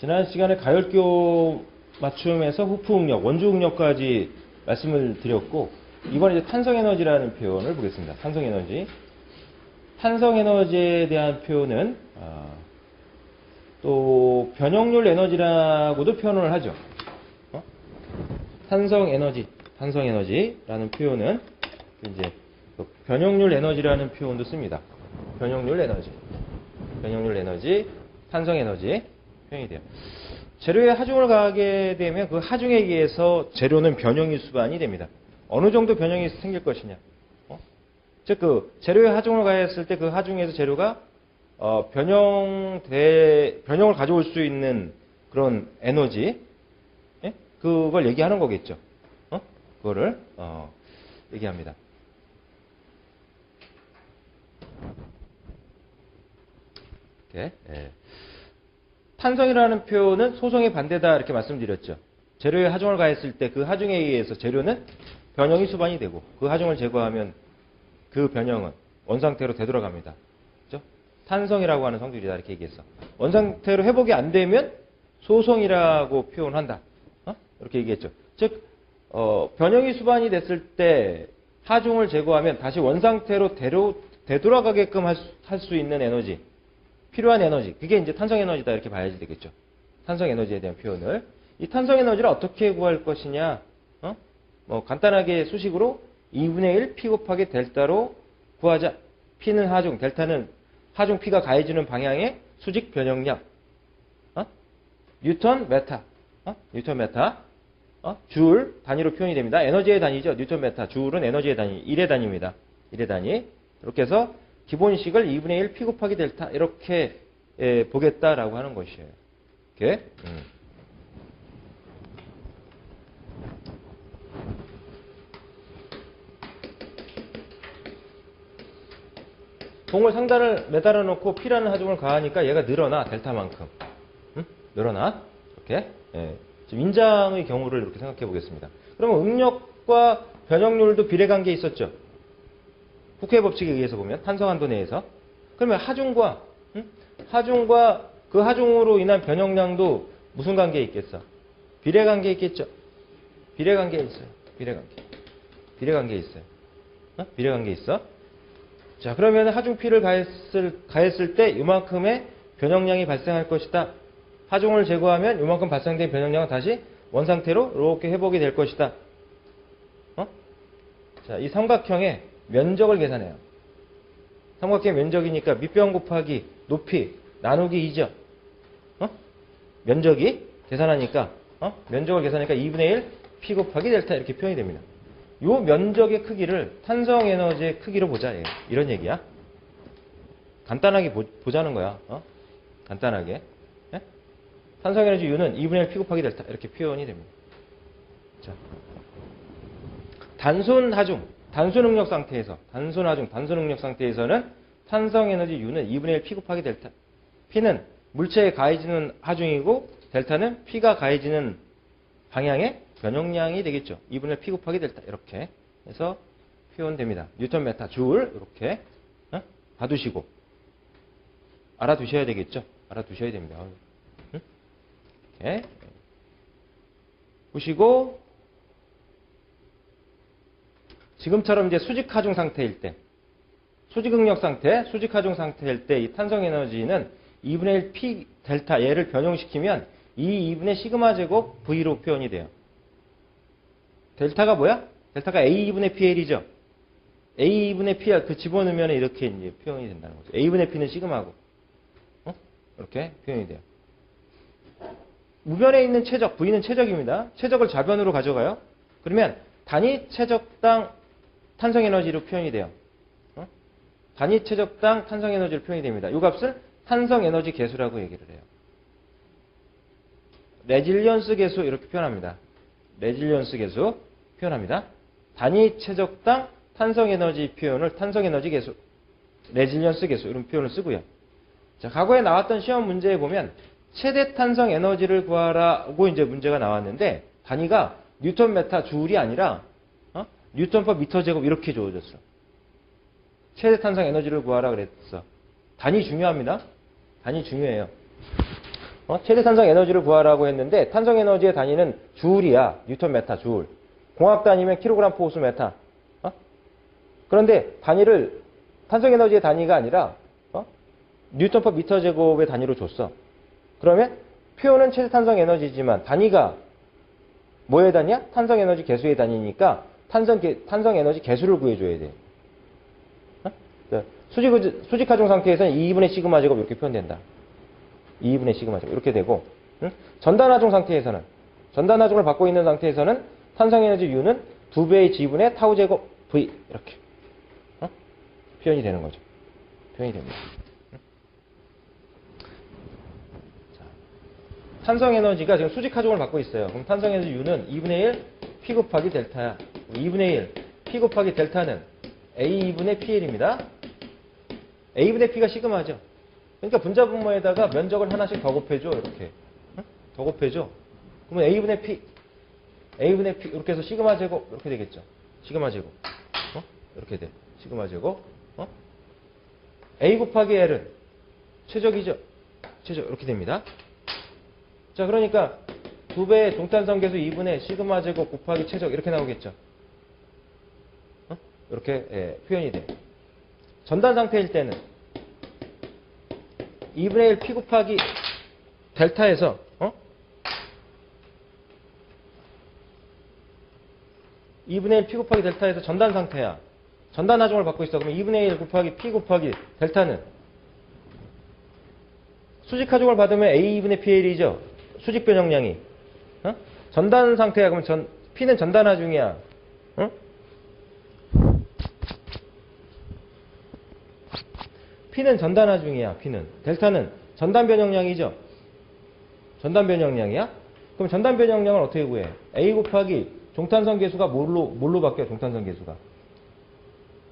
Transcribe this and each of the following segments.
지난 시간에 가열기호 맞춤에서 후프응력, 원주응력까지 말씀을 드렸고, 이번에 이제 탄성에너지라는 표현을 보겠습니다. 탄성에너지. 탄성에너지에 대한 표현은 또 변형률 에너지라고도 표현을 하죠. 탄성에너지라는 표현은 이제 변형률 에너지라는 표현도 씁니다. 변형률 에너지, 탄성에너지 표현이 돼요. 재료에 하중을 가하게 되면 그 하중에 의해서 재료는 변형이 수반이 됩니다. 어느 정도 변형이 생길 것이냐. 즉, 그 재료에 하중을 가했을 때 그 하중에서 재료가 변형을 가져올 수 있는 그런 에너지, 그걸 얘기하는 거겠죠. 그거를 얘기합니다. 이렇게. 탄성이라는 표현은 소성의 반대다 이렇게 말씀드렸죠. 재료에 하중을 가했을 때 그 하중에 의해서 재료는 변형이 수반이 되고 그 하중을 제거하면 그 변형은 원상태로 되돌아갑니다. 그렇죠? 탄성이라고 하는 성질이다 이렇게 얘기했어. 원상태로 회복이 안 되면 소성이라고 표현한다. 이렇게 얘기했죠. 즉 변형이 수반이 됐을 때 하중을 제거하면 다시 원상태로 되돌아가게끔 할 수 있는 에너지, 필요한 에너지, 그게 이제 탄성에너지다 이렇게 봐야지 되겠죠. 탄성에너지에 대한 표현을. 이 탄성에너지를 어떻게 구할 것이냐. 간단하게 수식으로 2분의 1 P 곱하기 델타로 구하자. P는 하중, 델타는 하중 P가 가해지는 방향의 수직 변형량. 뉴턴 메타. 줄 단위로 표현이 됩니다. 에너지의 단위죠. 뉴턴 메타. 줄은 에너지의 단위, 1의 단위입니다. 1의 단위. 이렇게 해서 기본식을 2분의 1 P 곱하기 델타 이렇게 보겠다라고 하는 것이에요. 이렇게. 봉을 상단을 매달아 놓고 P라는 하중을 가하니까 얘가 늘어나, 델타만큼. 늘어나. 이렇게. 지금 인장의 경우를 이렇게 생각해 보겠습니다. 그러면 응력과 변형률도 비례관계에 있었죠. 후크의 법칙에 의해서 보면, 탄성한도 내에서. 그러면 하중과 그 하중으로 인한 변형량도 무슨 관계에 있겠어? 비례관계에 있겠죠. 비례관계에 있어요. 비례관계에 있어요. 비례관계에 있어. 자, 그러면 하중 P를 가했을 때 이만큼의 변형량이 발생할 것이다. 하중을 제거하면 이만큼 발생된 변형량은 다시 원상태로 이렇게 회복이 될 것이다. 자, 이 삼각형의 면적을 계산해요. 삼각형 면적이니까 밑변 곱하기 높이 나누기 2죠. 면적이 계산하니까 면적을 계산하니까 2분의 1 P 곱하기 델타 이렇게 표현이 됩니다. 이 면적의 크기를 탄성에너지의 크기로 보자. 이런 얘기야. 간단하게 보자는 거야. 간단하게. 탄성에너지 U는 2분의 1 P 곱하기 델타 이렇게 표현이 됩니다. 자, 단순 응력 상태에서 단순 응력 상태에서는 탄성에너지 U는 2분의 1 P 곱하기 델타. P는 물체에 가해지는 하중이고 델타는 P가 가해지는 방향의 변형량이 되겠죠. 2분의 1 P 곱하기 델타 이렇게 해서 표현됩니다. 뉴턴 메타 줄 이렇게 봐두시고 알아두셔야 되겠죠. 알아두셔야 됩니다. 이렇게 보시고 지금처럼 이제 수직 하중 상태일 때, 수직 응력 상태, 수직 하중 상태일 때 이 탄성 에너지는 2분의 1 P 델타 얘를 변형시키면 이 2분의 시그마 제곱 V로 표현이 돼요. 델타가 뭐야? 델타가 A2분의 PL이죠. A2분의 P 그 집어넣으면 이렇게 이제 표현이 된다는 거죠. A분의 P는 시그마고. 이렇게 표현이 돼요. 무변에 있는 최적, V는 최적입니다. 최적을 좌변으로 가져가요. 그러면 단위 최적당 탄성에너지로 표현이 돼요. 단위 최적당 탄성에너지로 표현이 됩니다. 이 값을 탄성에너지 계수라고 얘기를 해요. 레질리언스 계수 이렇게 표현합니다. 레질리언스 계수 표현합니다. 단위 최적당 탄성에너지 표현을 탄성에너지 계수, 레질리언스 계수 이런 표현을 쓰고요. 자, 과거에 나왔던 시험 문제에 보면 최대 탄성 에너지를 구하라고 이제 문제가 나왔는데 단위가 뉴턴 메타 줄이 아니라 뉴턴 퍼 미터 제곱 이렇게 주어졌어. 최대 탄성 에너지를 구하라 그랬어. 단위 중요합니다. 단위 중요해요. 최대 탄성 에너지를 구하라고 했는데 탄성 에너지의 단위는 주울이야. 뉴턴 메타 주울. 공학 단위면 킬로그램 포수 메타. 그런데 단위를 탄성 에너지의 단위가 아니라 뉴턴 퍼 미터 제곱의 단위로 줬어. 그러면 표현은 최대 탄성 에너지지만 단위가 뭐의 단위야? 탄성 에너지 개수의 단위니까 탄성 에너지 개수를 구해줘야 돼. 수직 하중 상태에서는 2분의 시그마 제곱 이렇게 표현된다. 2분의 시그마 제곱 이렇게 되고, 전단 하중 상태에서는 전단 하중을 받고 있는 상태에서는 탄성 에너지 U는 2배의 G분의 타우 제곱 V 이렇게 표현이 되는 거죠. 표현이 됩니다. 자, 탄성 에너지가 지금 수직 하중을 받고 있어요. 그럼 탄성 에너지 U는 2분의 1 P 곱하기 델타야. 2분의 1 P 곱하기 델타는 A2분의 PL입니다. A분의 P가 시그마죠. 그러니까 분자 분모에다가 면적을 하나씩 더 곱해줘. 이렇게. 더 곱해줘. 그러면 A분의 P 이렇게 해서 시그마 제곱 이렇게 되겠죠. 시그마 제곱. 이렇게 돼. 시그마 제곱. A 곱하기 L은 최적이죠. 최적 이렇게 됩니다. 자, 그러니까 2배의 동탄성계수 2분의 시그마 제곱 곱하기 최적 이렇게 나오겠죠. 이렇게 표현이 돼. 전단 상태일 때는 2분의 1 P 곱하기 델타에서 2분의 1 P 곱하기 델타에서 전단 상태야. 전단 하중을 받고 있어. 그러면 2분의 1 곱하기 P 곱하기 델타는 수직 하중을 받으면 A2분의 PL이죠. 수직 변형량이. 전단 상태야. 그러면 P는 전단 하중이야. P는 전단 하중이야. P는. 델타는 전단 변형량이죠. 전단 변형량이야. 그럼 전단 변형량을 어떻게 구해? A 곱하기 종탄성 계수가 뭘로 바뀌어요? 종탄성 계수가.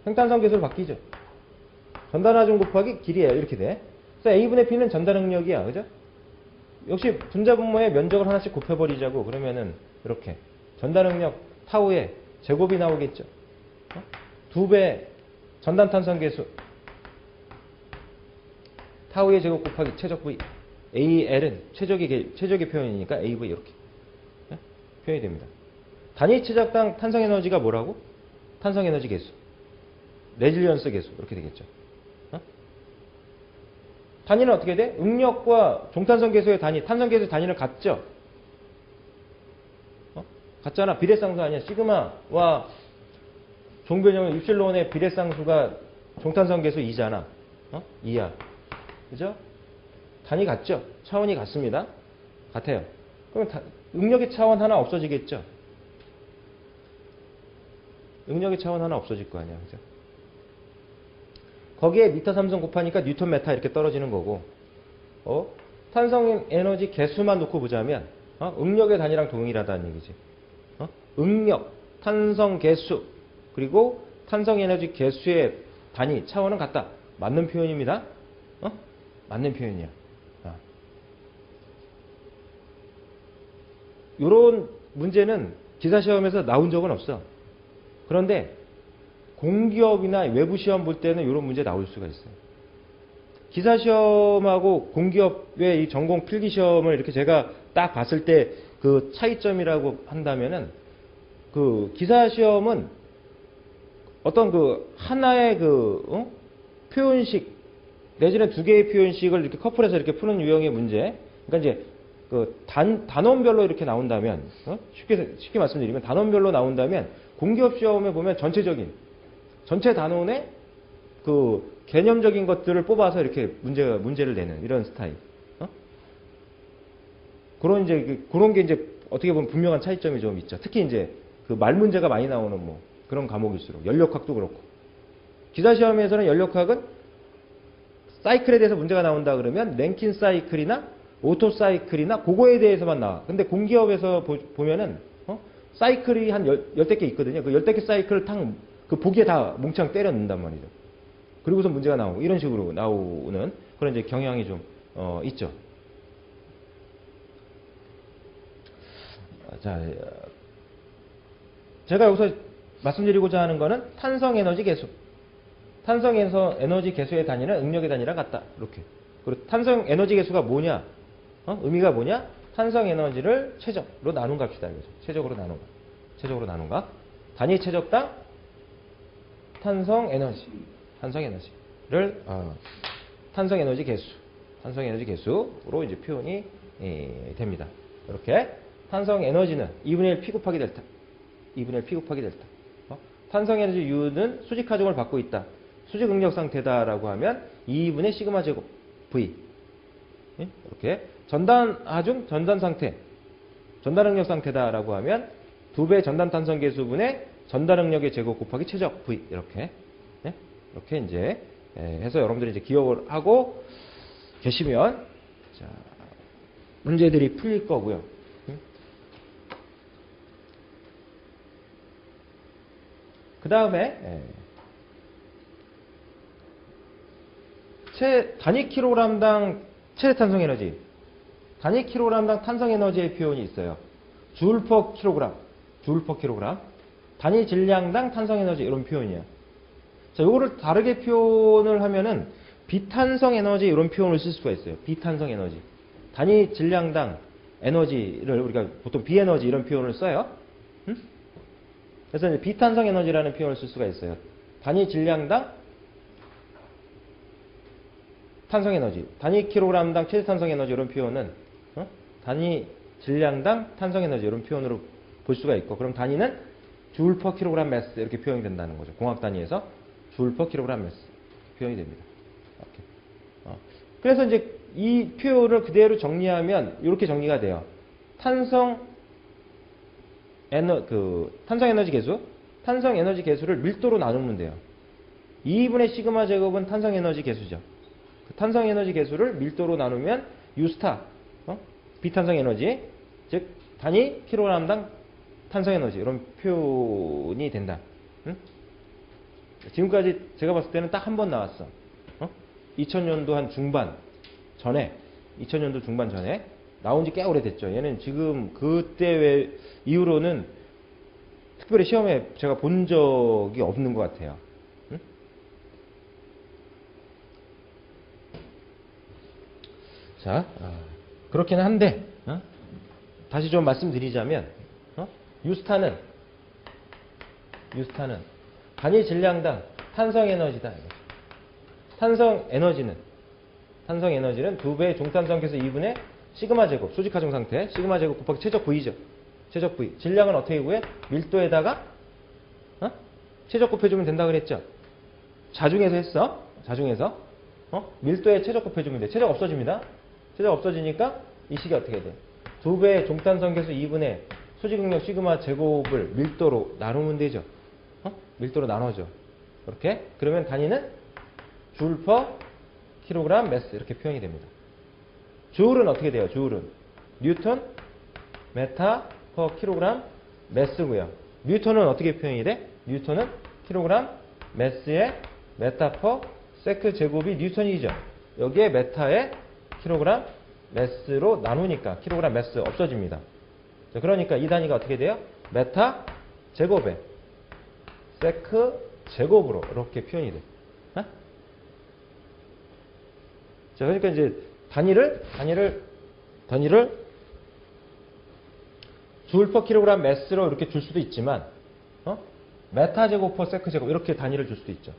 횡탄성 계수로 바뀌죠. 전단 하중 곱하기 길이에요. 이렇게 돼. 그래서 A분의 P는 전단 응력이야. 그죠? 역시 분자 분모의 면적을 하나씩 곱해버리자고. 그러면은 이렇게 전단 응력 타우의 제곱이 나오겠죠. 2배 전단 탄성 계수 타우의 제곱 곱하기 최적 V. AL은 최적의 표현이니까 AV 이렇게 표현이 됩니다. 단위 최적당 탄성 에너지가 뭐라고? 탄성 에너지 계수. 레질리언스 계수. 이렇게 되겠죠. 단위는 어떻게 돼? 응력과 종탄성 계수의 단위, 탄성 계수 단위는 같죠? 같잖아. 비례상수 아니야. 시그마와 종변형 입실론의 비례상수가 종탄성 계수 2잖아. 2야. 그죠? 단위 같죠? 차원이 같습니다. 같아요. 그럼 응력의 차원 하나 없어지겠죠? 응력의 차원 하나 없어질 거 아니야. 그죠? 거기에 미터 삼성 곱하니까 뉴턴 메타 이렇게 떨어지는 거고, 탄성 에너지 개수만 놓고 보자면, 응력의 단위랑 동일하다는 얘기지. 응력, 탄성 개수, 그리고 탄성 에너지 개수의 단위, 차원은 같다. 맞는 표현입니다. 맞는 표현이야. 이런 문제는 기사시험에서 나온 적은 없어. 그런데 공기업이나 외부 시험 볼 때는 이런 문제 나올 수가 있어요. 기사시험하고 공기업의 이 전공 필기시험을 이렇게 제가 딱 봤을 때 그 차이점이라고 한다면은 그 기사시험은 어떤 그 하나의 그 표현식 내지는 두 개의 표현식을 이렇게 커플해서 이렇게 푸는 유형의 문제. 그러니까 이제 그 단원별로 이렇게 나온다면 쉽게 말씀드리면 단원별로 나온다면 공기업 시험에 보면 전체 단원의 그 개념적인 것들을 뽑아서 이렇게 문제를 내는 이런 스타일. 그런 게 이제 어떻게 보면 분명한 차이점이 좀 있죠. 특히 이제 그 말 문제가 많이 나오는 뭐 그런 과목일수록 연력학도 그렇고. 기사 시험에서는 연력학은 사이클에 대해서 문제가 나온다 그러면 랭킨 사이클이나 오토 사이클이나 그거에 대해서만 나와. 근데 공기업에서 보면은 사이클이 한 열댓 개 있거든요. 그 열댓 개 사이클을 그 보기에 다 몽창 때려 넣는단 말이죠. 그리고서 문제가 나오고 이런 식으로 나오는 그런 이제 경향이 좀 있죠. 자, 제가 여기서 말씀드리고자 하는 거는 탄성 에너지 개수. 탄성 에너지 개수의 단위는 응력의 단위랑 같다. 이렇게. 그리고 탄성 에너지 개수가 뭐냐? 의미가 뭐냐? 탄성 에너지를 최적으로 나눈 값이다 이거죠. 최적으로 나눈 값. 최적으로 나눈 값. 단위 최적당 탄성 에너지. 탄성 에너지를 탄성 에너지 개수. 탄성 에너지 개수로 이제 표현이 됩니다. 이렇게 탄성 에너지는 2분의 1 P 곱하기 델타. 2분의 1 P 곱하기 델타. 탄성 에너지 U는 수직 하중을 받고 있다. 수직 응력 상태다라고 하면 2분의 시그마 제곱 V. 이렇게 전단 하중 전단 상태. 전단 응력 상태다라고 하면 2배 전단 탄성 계수분의 전단 응력의 제곱 곱하기 최적 V. 이렇게. 이렇게 이제 해서 여러분들이 이제 기억을 하고 계시면 자, 문제들이 풀릴 거고요. 그 다음에 단위 킬로그램당 최대 탄성 에너지, 단위 킬로그램당 탄성 에너지의 표현이 있어요. 줄 퍼 킬로그램, 줄 퍼 킬로그램. 단위 질량당 탄성 에너지 이런 표현이야. 자, 요거를 다르게 표현을 하면은 비탄성 에너지 이런 표현을 쓸 수가 있어요. 비탄성 에너지. 단위 질량당 에너지를 우리가 보통 비에너지 이런 표현을 써요. 그래서 이제 비탄성 에너지라는 표현을 쓸 수가 있어요. 단위 질량당 탄성 에너지. 단위 킬로그램당 최대 탄성 에너지 이런 표현은 단위 질량당 탄성 에너지 이런 표현으로 볼 수가 있고, 그럼 단위는 줄 퍼 킬로그램 매스 이렇게 표현이 된다는 거죠. 공학 단위에서 줄 퍼 킬로그램 매스 표현이 됩니다. 이렇게. 그래서 이제 이 표현을 그대로 정리하면 이렇게 정리가 돼요. 탄성 에너지 개수, 탄성 에너지 개수를 밀도로 나누면 돼요. 2분의 시그마 제곱은 탄성 에너지 개수죠. 그 탄성 에너지 개수를 밀도로 나누면 U 스타, 비탄성 에너지, 즉 단위 킬로그램당 탄성 에너지 이런 표현이 된다. 지금까지 제가 봤을 때는 딱 한 번 나왔어. 2000년도 한 중반 전에, 2000년도 중반 전에 나온 지 꽤 오래됐죠. 얘는 지금 그때 이후로는 특별히 시험에 제가 본 적이 없는 것 같아요. 자, 그렇긴 한데 다시 좀 말씀드리자면 유스타는 단위 질량당 탄성 에너지다. 탄성 에너지는 2배의 종탄성계수 2분의 시그마 제곱, 수직 하중 상태, 시그마 제곱 곱하기 최적 V죠. 최적 V. 질량은 어떻게 구해? 밀도에다가 최적 곱해주면 된다 그랬죠. 자중해서 했어. 자중해서. 밀도에 최적 곱해주면 돼. 최적 없어집니다. 최적 없어지니까 이 식이 어떻게 돼? 2배의 종탄성계수 2분의 수직 응력 시그마 제곱을 밀도로 나누면 되죠. 밀도로 나눠줘. 이렇게. 그러면 단위는 줄 퍼 킬로그램 매스 이렇게 표현이 됩니다. 줄은 어떻게 돼요? 줄은 뉴턴 메타 퍼 킬로그램 매스고요. 뉴턴은 어떻게 표현이 돼? 뉴턴은 킬로그램 매스의 메타 퍼 세크 제곱이 뉴턴이죠. 여기에 메타의 킬로그램 매스로 나누니까 킬로그램 매스 없어집니다. 자, 그러니까 이 단위가 어떻게 돼요? 메타 제곱에 세크 제곱으로 이렇게 표현이 돼. 자, 그러니까 이제 단위를 줄 퍼 킬로그램 매스로 이렇게 줄 수도 있지만, 메타 제곱 퍼 세크 제곱 이렇게 단위를 줄 수도 있죠.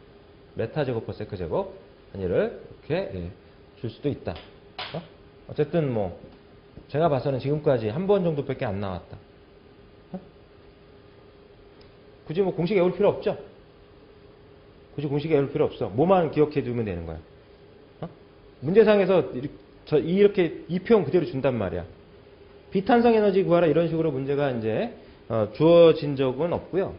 메타 제곱 퍼 세크 제곱 단위를 이렇게 줄 수도 있다. 어쨌든 뭐 제가 봐서는 지금까지 한 번 정도밖에 안 나왔다. 굳이 뭐 공식 외울 필요 없죠. 굳이 공식 외울 필요 없어. 뭐만 기억해 두면 되는 거야. 문제상에서 이렇게 이 표현 그대로 준단 말이야. 비탄성 에너지 구하라 이런 식으로 문제가 이제 주어진 적은 없고요.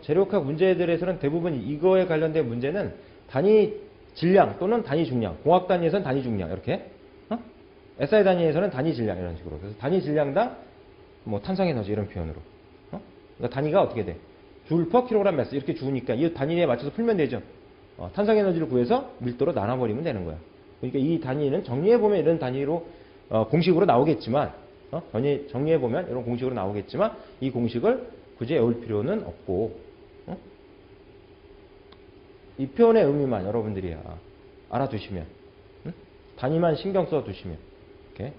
재료학학 문제들에서는 대부분 이거에 관련된 문제는 단위 질량 또는 단위 중량, 공학 단위에서는 단위 중량 이렇게, SI 단위에서는 단위 질량 이런 식으로. 그래서 단위 질량당 뭐 탄성 에너지 이런 표현으로. 그러니까 단위가 어떻게 돼? 줄 퍼 킬로그램 매스 이렇게 주니까 이 단위에 맞춰서 풀면 되죠. 탄성 에너지를 구해서 밀도로 나눠버리면 되는 거야. 그러니까 이 단위는 정리해보면 이런 단위로 공식으로 나오겠지만, 정리해보면 이런 공식으로 나오겠지만 이 공식을 굳이 외울 필요는 없고, 이 표현의 의미만 여러분들이 알아두시면, 단위만 신경 써두시면 이렇게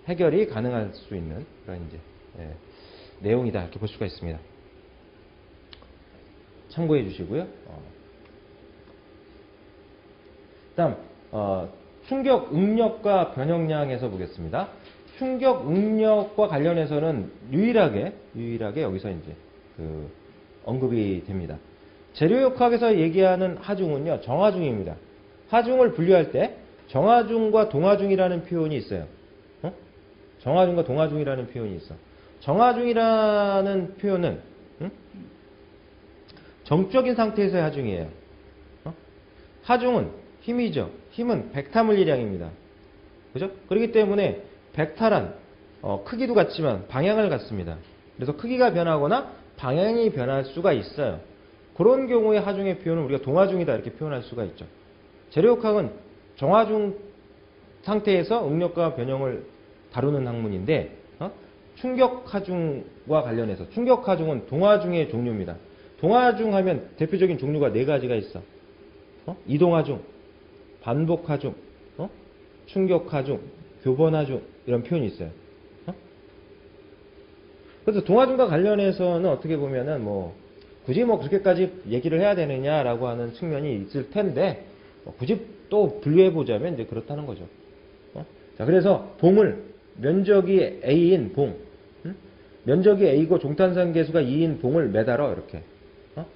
해결이 가능할 수 있는 그런 이제 내용이다 이렇게 볼 수가 있습니다. 참고해 주시고요. 다음 충격 응력과 변형량에서 보겠습니다. 충격 응력과 관련해서는 유일하게 여기서 이제 언급이 됩니다. 재료역학에서 얘기하는 하중은요, 정하중입니다. 하중을 분류할 때 정하중과 동하중이라는 표현이 있어요. 정하중과 동하중이라는 표현이 있어. 정하중이라는 표현은 정적인 상태에서의 하중이에요. 하중은 힘이죠. 힘은 벡터 물리량입니다. 그죠? 그렇기 때문에 벡터란 크기도 같지만 방향을 갖습니다. 그래서 크기가 변하거나 방향이 변할 수가 있어요. 그런 경우에 하중의 표현은 우리가 동하중이다 이렇게 표현할 수가 있죠. 재료역학은 정하중 상태에서 응력과 변형을 다루는 학문인데 충격하중과 관련해서 충격하중은 동하중의 종류입니다. 동하중 하면 대표적인 종류가 4가지가 있어. 이동하중, 반복하중, 충격하중, 교번하중 이런 표현이 있어요. 그래서 동하중과 관련해서는 어떻게 보면은 굳이 그렇게까지 얘기를 해야 되느냐라고 하는 측면이 있을 텐데 굳이 또 분류해 보자면 이제 그렇다는 거죠. 자, 그래서 봉을 면적이 A인 봉, 면적이 A고 종탄선 계수가 2인 봉을 매달아 이렇게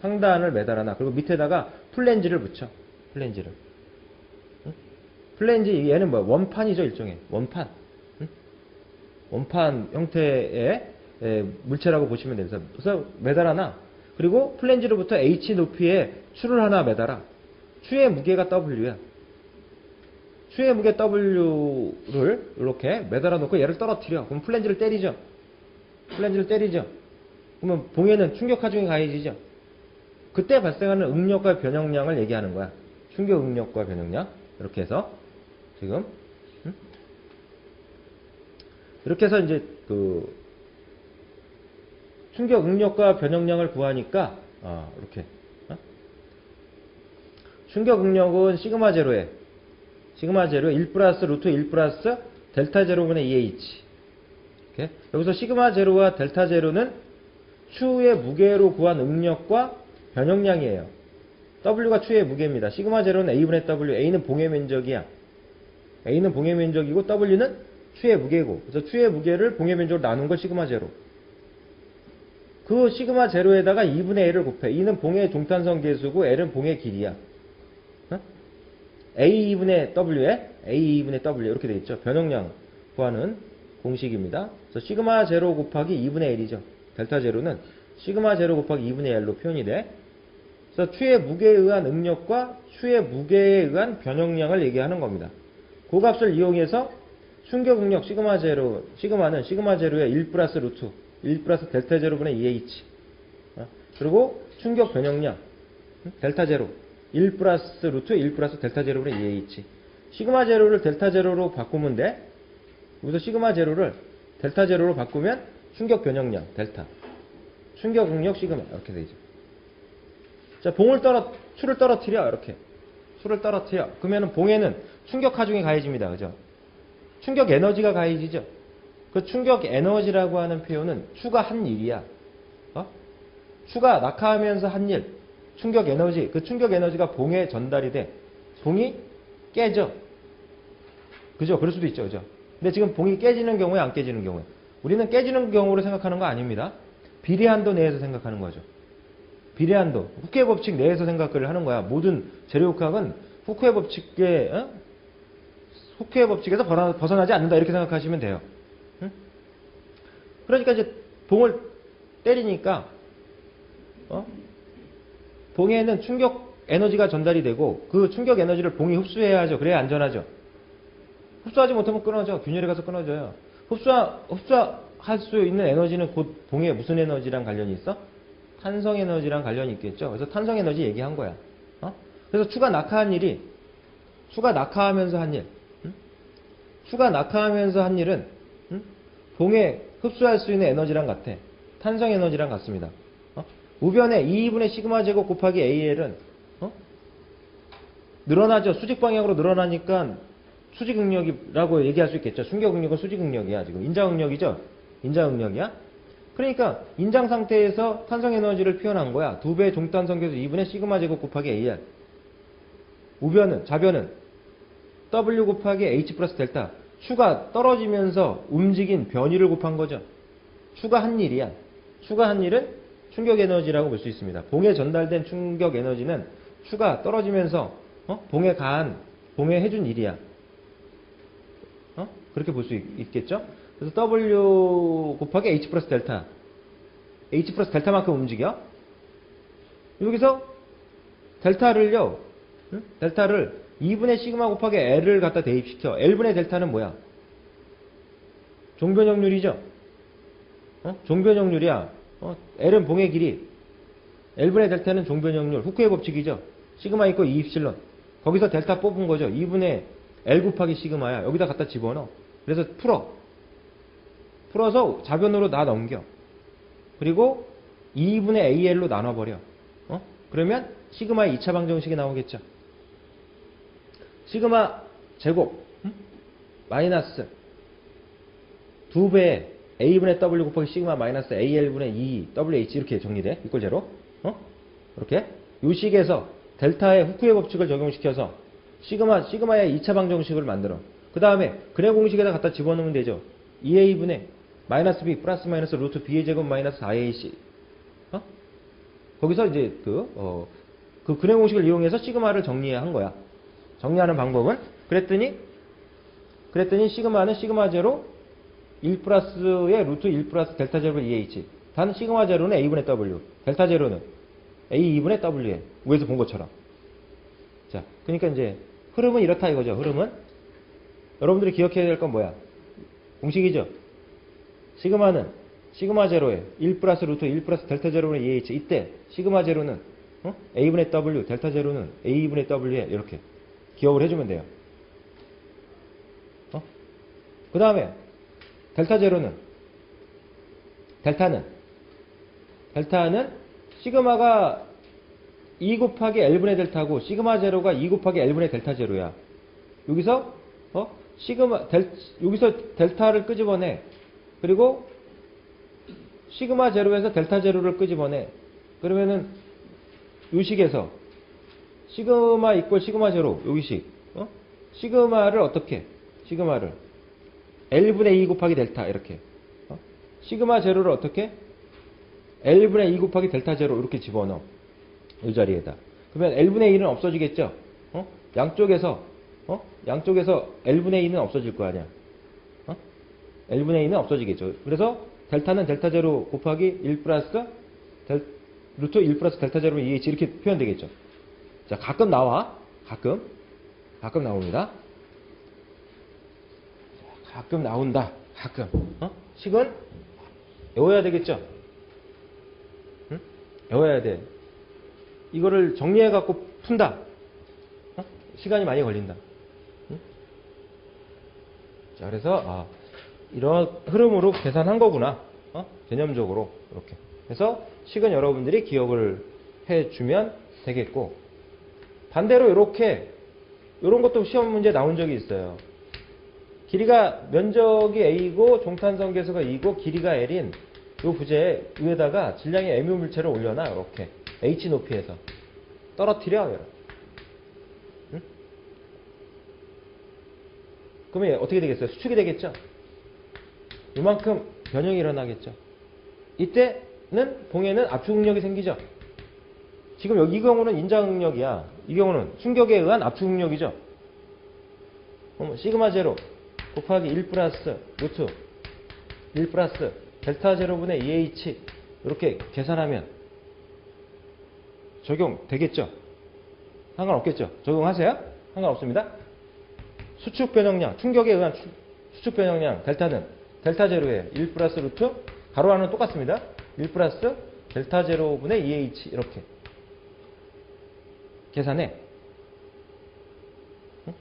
상단을 매달아놔. 그리고 밑에다가 플랜지를 붙여. 플랜지를. 플랜지 얘는 원판이죠, 일종의 원판. 원판 형태의 물체라고 보시면 됩니다. 그래서 매달아놔. 그리고 플랜지로부터 H 높이의 추를 하나 매달아. 추의 무게가 W야. 추의 무게 W를 이렇게 매달아 놓고 얘를 떨어뜨려. 그럼 플랜지를 때리죠. 플랜지를 때리죠. 그러면 봉에는 충격하중이 가해지죠. 그때 발생하는 응력과 변형량을 얘기하는 거야. 충격 응력과 변형량. 이렇게 해서 지금 이렇게 해서 이제 충격 응력과 변형량을 구하니까 이렇게 충격 응력은 시그마 제로에 1 플러스 루트 1 플러스 델타 제로분의 2H. 이렇게. 여기서 시그마 제로와 델타 제로는 추의 무게로 구한 응력과 변형량이에요. W가 추의 무게입니다. 시그마 제로는 A분의 W, A는 봉의 면적이야. A는 봉의 면적이고 W는 추의 무게고. 그래서 추의 무게를 봉의 면적으로 나눈 걸 시그마 제로. 그 시그마 제로에다가 2분의 L을 곱해. 2는 봉의 종탄선 계수고 L은 봉의 길이야. A2분의 W에 A2분의 W 이렇게 되어 있죠. 변형량 구하는 공식입니다. 그래서 시그마 제로 곱하기 2분의 L이죠. 델타 제로는 시그마 제로 곱하기 2분의 L로 표현이 돼. 그래서 추의 무게에 의한 응력과 추의 무게에 의한 변형량을 얘기하는 겁니다. 그 값을 이용해서 충격 응력 시그마는 시그마 제로의 1 플러스 루트 1 플러스 델타 제로분의 2H. 그리고 충격 변형량 델타 제로 1 플러스 루트 1 플러스 델타 제로분의 2H. 시그마 제로를 델타 제로로 바꾸면 돼. 여기서 시그마 제로를 델타 제로로 바꾸면 충격 변형량 델타. 충격 응력 시그마 이렇게 되죠. 자, 추를 떨어뜨려 이렇게. 추를 떨어뜨려. 그러면은 봉에는 충격 하중이 가해집니다. 그죠? 충격 에너지가 가해지죠. 그 충격 에너지라고 하는 표현은 추가 한 일이야. 추가 낙하하면서 한 일. 충격 에너지. 그 충격 에너지가 봉에 전달이 돼. 봉이 깨져. 그죠? 그럴 수도 있죠. 그죠? 근데 지금 봉이 깨지는 경우에 안 깨지는 경우에. 우리는 깨지는 경우로 생각하는 거 아닙니다. 비례한도 내에서 생각하는 거죠. 비례한도. 후크의 법칙 내에서 생각을 하는 거야. 모든 재료역학은 후크의 법칙에서 벗어나지 않는다. 이렇게 생각하시면 돼요. 응? 그러니까 이제 봉을 때리니까 봉에는 충격 에너지가 전달이 되고 그 충격 에너지를 봉이 흡수해야 하죠. 그래야 안전하죠. 흡수하지 못하면 끊어져. 균열에 가서 끊어져요. 흡수할 수 있는 에너지는 곧 봉에 무슨 에너지랑 관련이 있어? 탄성 에너지랑 관련이 있겠죠. 그래서 탄성 에너지 얘기한 거야. 그래서 추가 낙하하면서 한 일. 추가 낙하하면서 한 일은 봉에 흡수할 수 있는 에너지랑 같아. 탄성 에너지랑 같습니다. 우변에 2분의 시그마 제곱 곱하기 AL은 늘어나죠. 수직 방향으로 늘어나니까 수직응력이라고 얘기할 수 있겠죠. 충격응력은 수직응력이야. 지금 인자응력이죠. 인자응력이야. 그러니까 인장 상태에서 탄성 에너지를 표현한 거야. 2배 종탄성계수 2분의 시그마 제곱 곱하기 AR. 좌변은 W 곱하기 H 플러스 델타. 추가 떨어지면서 움직인 변이를 곱한 거죠. 추가한 일이야. 추가한 일은 충격 에너지라고 볼 수 있습니다. 봉에 전달된 충격 에너지는 추가 떨어지면서 봉에 해준 일이야. 그렇게 볼 수 있겠죠? 그래서 W 곱하기 H 플러스 델타. H 플러스 델타만큼 움직여. 여기서 델타를요, 델타를 2분의 시그마 곱하기 L을 갖다 대입시켜. L분의 델타는 뭐야? 종변형률이죠? 종변형률이야. L은 봉의 길이. L분의 델타는 종변형률. 후크의 법칙이죠? 시그마 이퀄 2입실론. 거기서 델타 뽑은 거죠. 2분의 L 곱하기 시그마야. 여기다 갖다 집어넣어. 그래서 풀어서 좌변으로 다 넘겨. 그리고 2분의 AL로 나눠버려. 그러면 시그마의 2차 방정식이 나오겠죠. 시그마 제곱 마이너스 2배 A분의 W 곱하기 시그마 마이너스 AL분의 2 WH 이렇게 정리돼. 이꼴 제로. 이렇게. 요 식에서 델타의 후크의 법칙을 적용시켜서 시그마의 2차 방정식을 만들어. 그 다음에 근해 공식에다 갖다 집어넣으면 되죠. 2A분의 마이너스 B 플러스 마이너스 루트 B의 제곱 마이너스 4AC. 거기서 이제 그 근해 공식을 이용해서 시그마를 정리한 거야. 정리하는 방법은 그랬더니 시그마는 시그마 제로 1 플러스의 루트 1 플러스 델타 제로 EH. 단 시그마 제로는 A분의 W. 델타 제로는 A2분의 W에 위에서 본 것처럼. 자, 그러니까 이제 흐름은 이렇다 이거죠. 흐름은 여러분들이 기억해야 될 건 뭐야? 공식이죠. 시그마는 시그마 제로에 1 플러스 루트 1 플러스 델타 제로분의 EH. 이때 시그마 제로는 A분의 W, 델타 제로는 A분의 W에 이렇게 기억을 해주면 돼요. 그 다음에 델타 제로는 델타는 시그마가 2 곱하기 L분의 델타고 시그마 제로가 2 곱하기 L분의 델타 제로야. 여기서 여기서 델타를 끄집어내. 그리고 시그마 제로에서 델타 제로를 끄집어내. 그러면은 요 식에서 시그마 이꼴 시그마 제로 여기 식. 시그마를 어떻게? 시그마를 L분의 2 곱하기 델타 이렇게. 시그마 제로를 어떻게? L분의 2 곱하기 델타 제로 이렇게 집어넣어. 이 자리에다. 그러면 L분의 2는 없어지겠죠? 양쪽에서 L분의 2는 없어질 거 아니야. L분의 2는 없어지겠죠. 그래서 델타는 델타 제로 곱하기 1 플러스 루트 1 플러스 델타 제로 EH 이렇게 표현되겠죠. 자, 가끔 나와. 가끔 나옵니다. 가끔 나온다. 가끔. 식은 외워야 되겠죠? 응? 외워야 돼. 이거를 정리해갖고 푼다. 시간이 많이 걸린다. 응? 자, 그래서, 이런 흐름으로 계산한 거구나. 개념적으로. 이렇게. 그래서 식은 여러분들이 기억을 해주면 되겠고, 반대로 이렇게, 이런 것도 시험 문제 나온 적이 있어요. 면적이 A고 종탄성 계수가 2고 길이가 L인 이 부재 위에다가 질량의 MU 물체를 올려놔. 이렇게 H 높이에서 떨어뜨려. 응? 그러면 어떻게 되겠어요? 수축이 되겠죠? 이만큼 변형이 일어나겠죠. 이때는 봉에는 압축 응력이 생기죠. 지금 여기 이 경우는 인자 응력이야. 이 경우는 충격에 의한 압축 응력이죠. 시그마 제로 곱하기 1 플러스 루트 1 플러스 델타 제로분의 2H 이렇게 계산하면 적용되겠죠? 상관없겠죠? 적용하세요? 상관없습니다. 수축 변형량, 충격에 의한 수축 변형량 델타는 델타 제로에 1 플러스 루트 가로 안은 똑같습니다. 1 플러스 델타 제로분의 2H 이렇게 계산해. 응?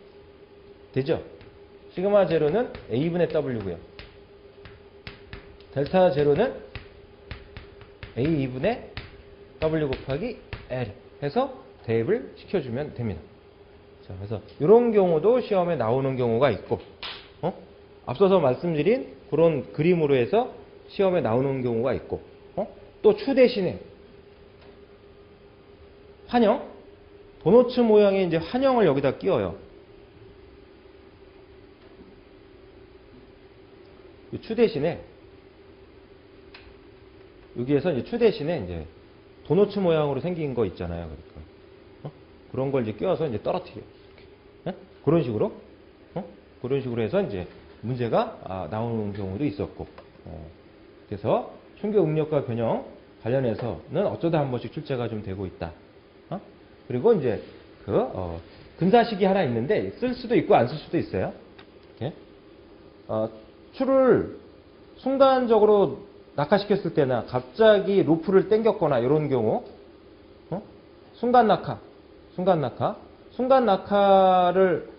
되죠? 시그마 제로는 A분의 W고요. 델타 제로는 A2분의 W 곱하기 L 해서 대입을 시켜주면 됩니다. 자, 그래서 이런 경우도 시험에 나오는 경우가 있고, 앞서서 말씀드린 그런 그림으로 해서 시험에 나오는 경우가 있고, 또 추 대신에 환영, 도너츠 모양의 이제 환영을 여기다 끼워요. 추 대신에 여기에서 이제 추 대신에 이제 도너츠 모양으로 생긴 거 있잖아요. 그러니까 그런 걸 이제 끼워서 이제 떨어뜨려. 그런 식으로 그런 식으로 해서 이제 문제가 나오는 경우도 있었고, 그래서 충격 응력과 변형 관련해서는 어쩌다 한 번씩 출제가 좀 되고 있다. 그리고 이제 근사식이 하나 있는데 쓸 수도 있고 안 쓸 수도 있어요. 이렇게. 추를 순간적으로 낙하시켰을 때나 갑자기 로프를 당겼거나 이런 경우, 순간 낙하를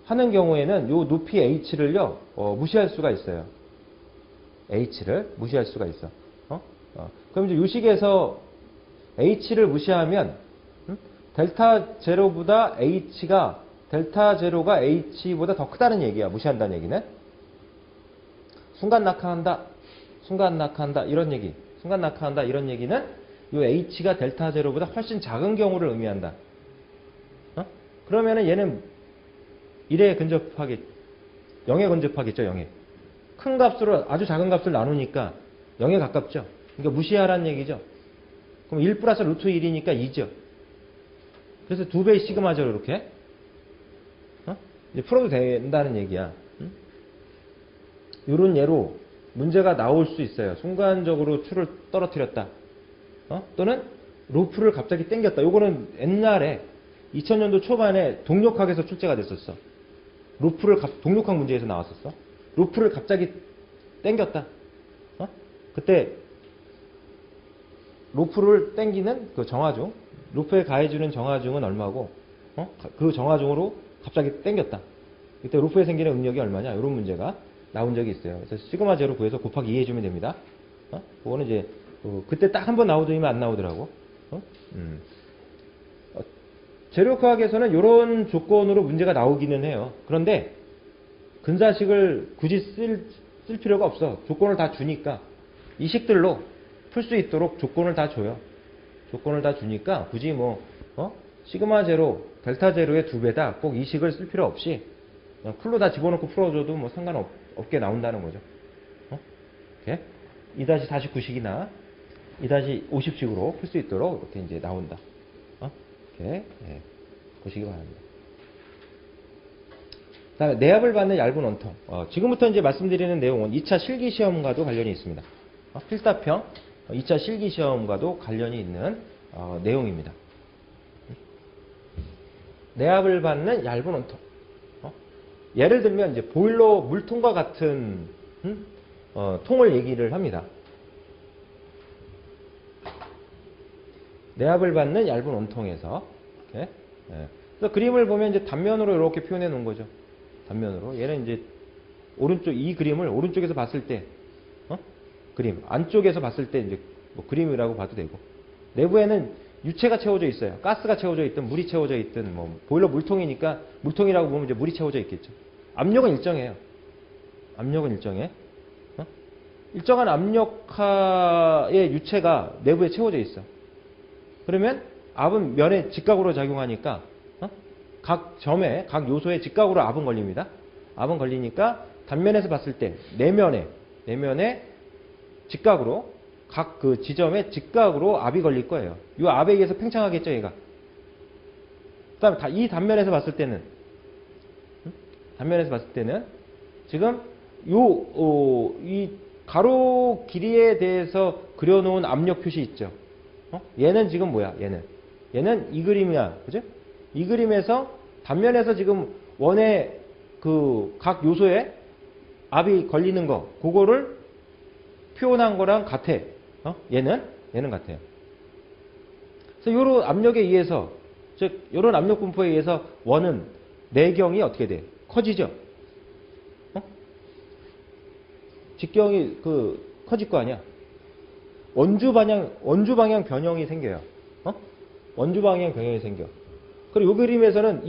하는 경우에는 요 높이 h를요 무시할 수가 있어요. h를 무시할 수가 있어. 그럼 이제 요식에서 h를 무시하면 델타 제로보다 h가 델타 제로가 h보다 더 크다는 얘기야. 무시한다는 얘기는 순간 낙하한다 이런 얘기. 순간 낙하한다 이런 얘기는 요 h가 델타 제로보다 훨씬 작은 경우를 의미한다. 그러면은 얘는 1에 근접하겠, 0에 근접하겠죠. 0에. 큰 값으로 아주 작은 값을 나누니까 0에 가깝죠. 그러니까 무시하라는 얘기죠. 그럼 1 플러스 루트 1이니까 2죠. 그래서 2배의 시그마죠. 이렇게. 이제 풀어도 된다는 얘기야. 이런 예로 문제가 나올 수 있어요. 순간적으로 추를 떨어뜨렸다. 또는 로프를 갑자기 당겼다. 요거는 옛날에 2000년도 초반에 동력학에서 출제가 됐었어. 로프를 동력학 문제에서 나왔었어. 로프를 갑자기 당겼다. 그때 로프를 당기는 그 정하중, 로프에 가해주는 정하중은 얼마고, 그 정하중으로 갑자기 당겼다. 이때 로프에 생기는 응력이 얼마냐? 이런 문제가 나온 적이 있어요. 그래서 시그마 제로 구해서 곱하기 2 해주면 됩니다. 그거는 이제 그때 딱 한 번 나오더니만 안 나오더라고. 재료과학에서는 이런 조건으로 문제가 나오기는 해요. 그런데 근사식을 굳이 쓸 필요가 없어. 조건을 다 주니까 이 식들로 풀 수 있도록 조건을 다 줘요. 조건을 다 주니까 굳이 뭐 시그마 제로, 델타 제로의 2배다 꼭 이 식을 쓸 필요 없이 그냥 풀로 다 집어넣고 풀어줘도 뭐 상관없게 나온다는 거죠. 이렇게 2-49식이나 2-50식으로 풀 수 있도록 이렇게 이제 나온다. 이렇게 보시기 바랍니다. 다음에 내압을 받는 얇은 원통. 지금부터 이제 말씀드리는 내용은 2차 실기 시험과도 관련이 있습니다. 필사평 2차 실기 시험과도 관련이 있는 내용입니다. 내압을 받는 얇은 원통. 예를 들면 이제 보일러 물통과 같은 통을 얘기를 합니다. 내압을 받는 얇은 원통에서 이렇게. 그래서 그림을 보면 이제 단면으로 이렇게 표현해 놓은 거죠. 단면으로. 얘는 이제 오른쪽 이 그림을 오른쪽에서 봤을 때 그림 안쪽에서 봤을 때 이제 뭐 그림이라고 봐도 되고 내부에는 유체가 채워져 있어요. 가스가 채워져 있든 물이 채워져 있든 뭐 보일러 물통이니까 물통이라고 보면 이제 물이 채워져 있겠죠. 압력은 일정해요. 압력은 일정해. 일정한 압력하의 유체가 내부에 채워져 있어. 그러면 압은 면에 직각으로 작용하니까 각 점에 각 요소에 직각으로 압은 걸립니다. 압은 걸리니까 단면에서 봤을 때 내면에 직각으로 각 그 지점에 직각으로 압이 걸릴 거예요. 이 압에 의해서 팽창하겠죠, 얘가. 그다음에 이 단면에서 봤을 때는 지금 이 가로 길이에 대해서 그려놓은 압력 표시 있죠. 얘는 지금 뭐야? 얘는 이 그림이야, 그죠? 이 그림에서 단면에서 지금 원의 그 각 요소에 압이 걸리는 거, 그거를 표현한 거랑 같아. 얘는 같아요. 그래서 이런 압력에 의해서, 즉 이런 압력 분포에 의해서 원은 내경이 어떻게 돼? 커지죠. 직경이 커질 거 아니야. 원주 방향 변형이 생겨요. 원주 방향 변형이 생겨. 그리고 이 그림에서는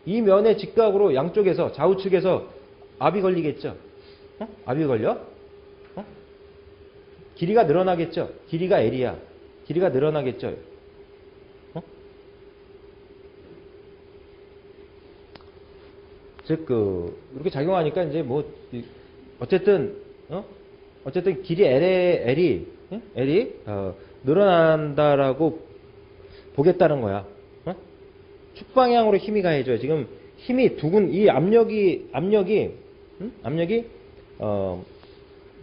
이 면의 직각으로 양쪽에서 좌우측에서 압이 걸리겠죠. 압이 걸려. 길이가 늘어나겠죠. 길이가 L이야. 길이가 늘어나겠죠. 즉, 이렇게 작용하니까 이제 뭐, 어쨌든 길이 L이 늘어난다라고 보겠다는 거야. 축방향으로 힘이 가해져요. 지금 힘이 이 압력이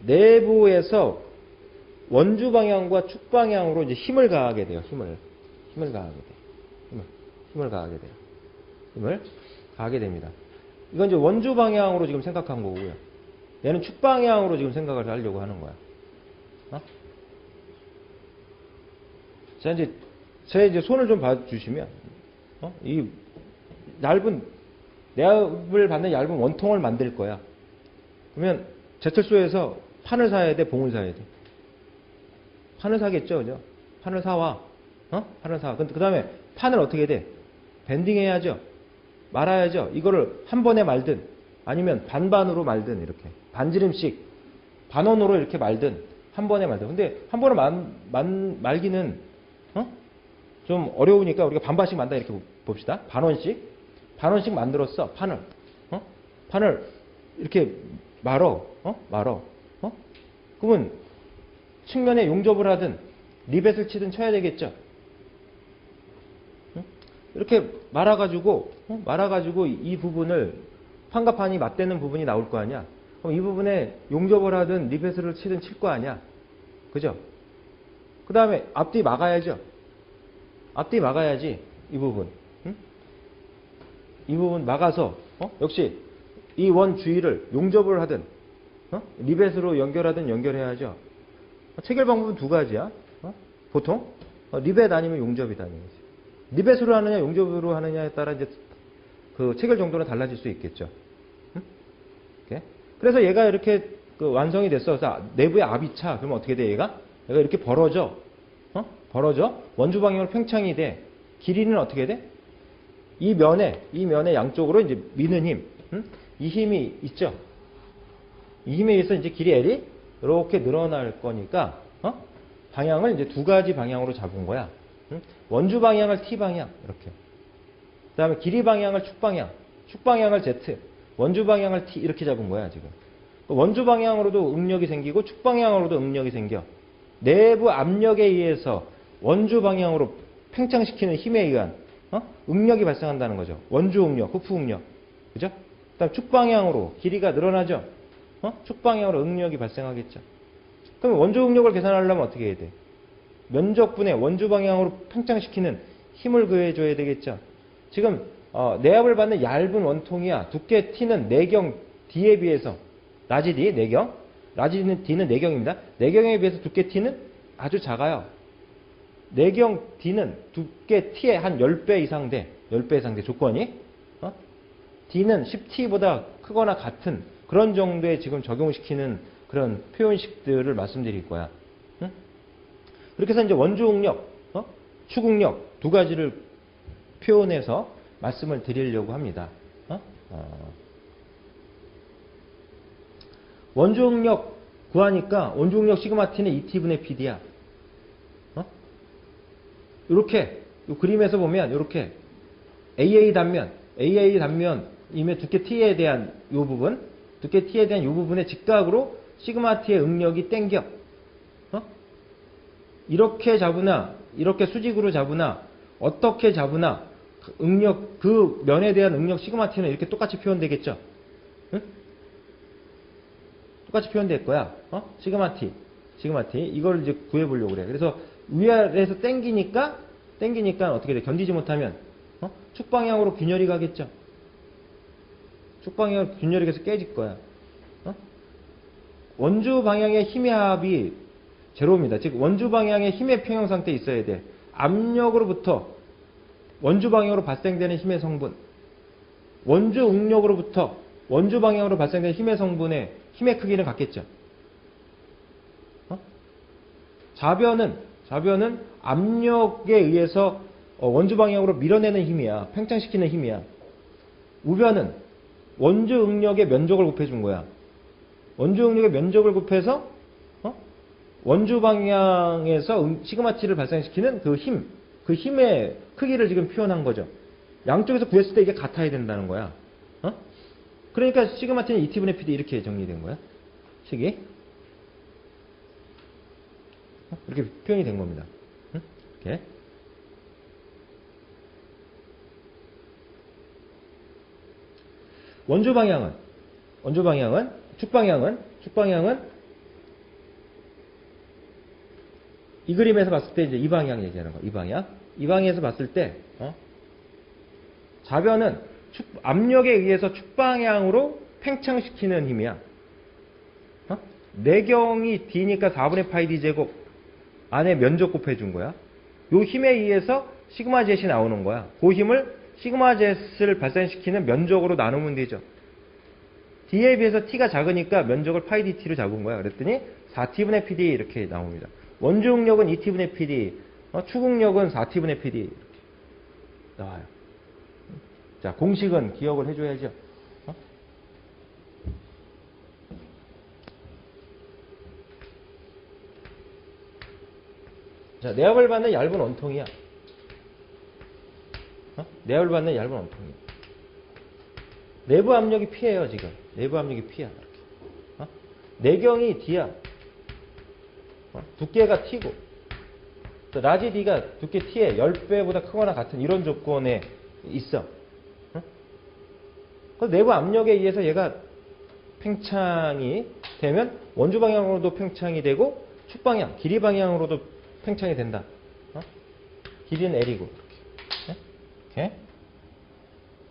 내부에서 원주 방향과 축 방향으로 이제 힘을 가하게 돼요. 힘을 가하게 됩니다. 이건 이제 원주 방향으로 지금 생각한 거고요. 얘는 축 방향으로 지금 생각을 하려고 하는 거야. 자, 제 이제 손을 좀 봐주시면, 이 내압을 받는 얇은 원통을 만들 거야. 그러면 제철소에서 판을 사야 돼, 봉을 사야 돼? 판을 사겠죠, 그죠? 판을 사와. 판을 사. 그 다음에 판을 어떻게 돼? 밴딩해야죠. 말아야죠. 이거를 한 번에 말든, 아니면 반반으로 말든, 이렇게. 반지름씩, 반원으로 이렇게 말든, 한 번에 말든. 근데 한 번에 말기는, 좀 어려우니까 우리가 반반씩 만다, 이렇게 봅시다. 반원씩 만들었어, 판을. 판을 이렇게 말어. 그러면 측면에 용접을 하든, 리벳을 치든 쳐야 되겠죠. 이렇게 말아가지고 이 부분을 판과 판이 맞대는 부분이 나올 거 아니야. 그럼 이 부분에 용접을 하든 리벳을 치든 칠 거 아니야. 그죠? 그 다음에 앞뒤 막아야죠. 앞뒤 막아야지. 이 부분. 이 부분 막아서 역시 이 원 주위를 용접을 하든 리벳으로 연결하든 연결해야죠. 체결 방법은 두 가지야. 보통 리벳 아니면 용접이다. 리벳으로 하느냐 용접으로 하느냐에 따라 이제 그 체결 정도는 달라질 수 있겠죠. 그래서 얘가 이렇게 완성이 됐어. 내부에 압이 차. 그러면 어떻게 돼? 얘가 이렇게 벌어져. 원주 방향으로 팽창이 돼. 길이는 어떻게 돼? 이 면에 양쪽으로 이제 미는 힘. 이 힘이 있죠. 이 힘에 의해서 이제 길이 L이 이렇게 늘어날 거니까 방향을 이제 두 가지 방향으로 잡은 거야. 원주 방향을 T 방향 이렇게. 그다음에 길이 방향을 축 방향을 Z, 원주 방향을 T 이렇게 잡은 거야 지금. 원주 방향으로도 응력이 생기고 축 방향으로도 응력이 생겨. 내부 압력에 의해서 원주 방향으로 팽창시키는 힘에 의한 응력이 발생한다는 거죠. 원주 응력, 후프 응력, 그죠? 그다음 축 방향으로 길이가 늘어나죠. 축 방향으로 응력이 발생하겠죠. 그럼 원주 응력을 계산하려면 어떻게 해야 돼? 면적분의 원주 방향으로 팽창시키는 힘을 구해줘야 되겠죠. 지금 내압을 받는 얇은 원통이야. 두께 T는 내경 D에 비해서 라지 D, 내경. 라지 D는 내경입니다. 내경에 비해서 두께 T는 아주 작아요. 내경 D는 두께 T의 한 10배 이상 돼. 10배 이상 돼. 조건이. D는 10T보다 크거나 같은 그런 정도에 지금 적용시키는 그런 표현식들을 말씀드릴 거야. 그렇게 해서 이제 원주 응력, 축 응력 두 가지를 표현해서 말씀을 드리려고 합니다. 원주 응력 구하니까 원주 응력 시그마 T는 2T분의 PD야. 이렇게 그림에서 보면 이렇게 AA 단면임의 두께 T에 대한 이 부분, 두께 T에 대한 이 부분의 직각으로 시그마 T의 응력이 땡겨. 이렇게 잡으나, 이렇게 수직으로 잡으나, 어떻게 잡으나, 응력, 그 면에 대한 응력 시그마 T는 이렇게 똑같이 표현되겠죠? 응? 똑같이 표현될 거야. 시그마 T. 이걸 이제 구해보려고 그래. 그래서 위아래에서 땡기니까 어떻게 돼? 견디지 못하면, 축 방향으로 균열이 가겠죠? 축 방향으로 균열이 가서 깨질 거야. 원주 방향의 힘의 합이 제로입니다. 즉 원주 방향의 힘의 평형 상태에 있어야 돼. 압력으로부터 원주 방향으로 발생되는 힘의 성분, 원주 응력으로부터 원주 방향으로 발생되는 힘의 성분의 힘의 크기는 같겠죠. 좌변은 압력에 의해서 원주 방향으로 밀어내는 힘이야. 팽창시키는 힘이야. 우변은 원주 응력의 면적을 곱해준 거야. 원주 응력의 면적을 곱해서 원주 방향에서 시그마 t를 발생시키는 그 힘, 그 힘의 크기를 지금 표현한 거죠. 양쪽에서 구했을 때 이게 같아야 된다는 거야. 그러니까 시그마 t는 2t분의 pd 이렇게 정리된 거야. 식이. 이렇게 표현이 된 겁니다. 이렇게. 원주 방향은 축방향은 이 그림에서 봤을 때 이제 이 방향 얘기하는 거. 이 방향에서 봤을 때 좌변은 압력에 의해서 축방향으로 팽창시키는 힘이야. 내경이 D니까 4분의 파이 D 제곱 안에 면적 곱해준 거야. 요 힘에 의해서 시그마 젯이 나오는 거야. 그 힘을 시그마 젯을 발생시키는 면적으로 나누면 되죠. D에 비해서 T가 작으니까 면적을 파이 DT로 잡은 거야. 그랬더니 4T분의 PD 이렇게 나옵니다. 원주 응력은 2T분의 PD, 축응력은 4T분의 PD 이렇게 나와요. 자, 공식은 기억을 해줘야죠. 자, 내압을 받는 얇은 원통이야. 내압을 받는 얇은 원통이야. 내부 압력이 P예요, 지금. 내부 압력이 P야. 이렇게. 내경이 D야. 두께가 T고. 라지 D가 두께 T의 10배보다 크거나 같은 이런 조건에 있어. 그래서 내부 압력에 의해서 얘가 팽창이 되면 원주 방향으로도 팽창이 되고 축방향, 길이 방향으로도 팽창이 된다. 길이는 L이고. 이렇게.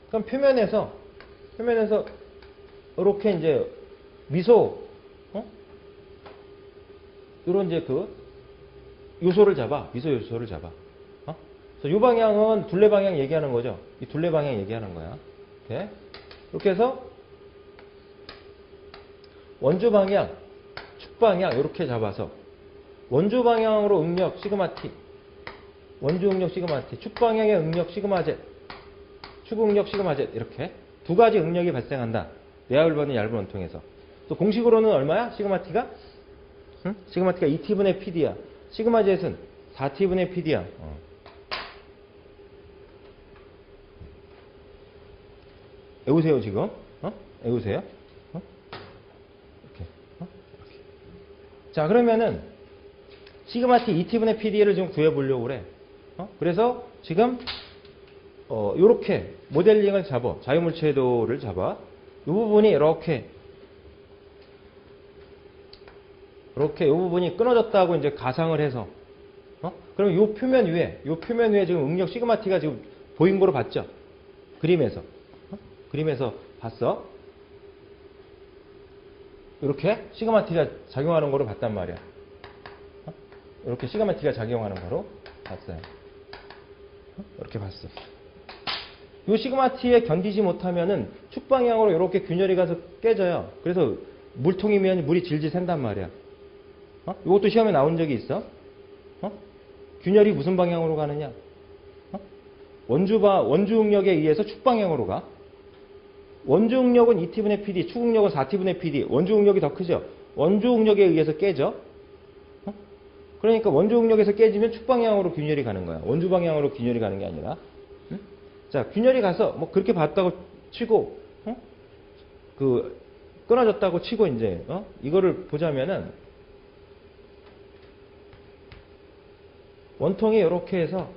그럼 표면에서 이렇게 이제 미소, 이런 이제 그 요소를 잡아. 미소 요소를 잡아. 그래서 이 방향은 둘레 방향 얘기하는 거죠. 이 둘레 방향 얘기하는 거야. 이렇게 해서 원주 방향, 축방향 이렇게 잡아서 원주 방향으로 응력 시그마 t, 원주 응력 시그마 t, 축방향의 응력 시그마 z, 축응력 시그마 z 이렇게 두 가지 응력이 발생한다. 내압을 받는 얇은 원통에서. 또 공식으로는 얼마야? 시그마 t가? 시그마 t가 2t분의 pd야. 시그마 z는 4t분의 pd야. 외우세요 지금? 외우세요? 이렇게. 자, 그러면은 시그마 t 2t분의 pd를 지금 구해보려고 그래. 그래서 지금 요렇게 모델링을 잡아. 자유물체도를 잡아. 이 부분이 이렇게 이 부분이 끊어졌다고 이제 가상을 해서 그럼 요 표면 위에 지금 응력 시그마 t가 지금 보인 거로 봤죠? 그림에서 봤어. 이렇게 시그마 t가 작용하는 거로 봤단 말이야. 이렇게 시그마 t가 작용하는 거로 봤어요. 이렇게 봤어. 이 시그마 t에 견디지 못하면은 축방향으로 이렇게 균열이 가서 깨져요. 그래서 물통이면 물이 질질 샌단 말이야. 이것도 시험에 나온 적이 있어. 균열이 무슨 방향으로 가느냐? 원주 응력에 의해서 축방향으로 가. 원주 응력은 2t분의 pd, 축응력은 4t분의 pd. 원주 응력이 더 크죠? 원주 응력에 의해서 깨져. 그러니까 원주 응력에서 깨지면 축방향으로 균열이 가는 거야. 원주 방향으로 균열이 가는 게 아니라. 자, 균열이 가서 뭐 그렇게 봤다고 치고, 끊어졌다고 치고 이제 이거를 보자면은 원통이 이렇게 해서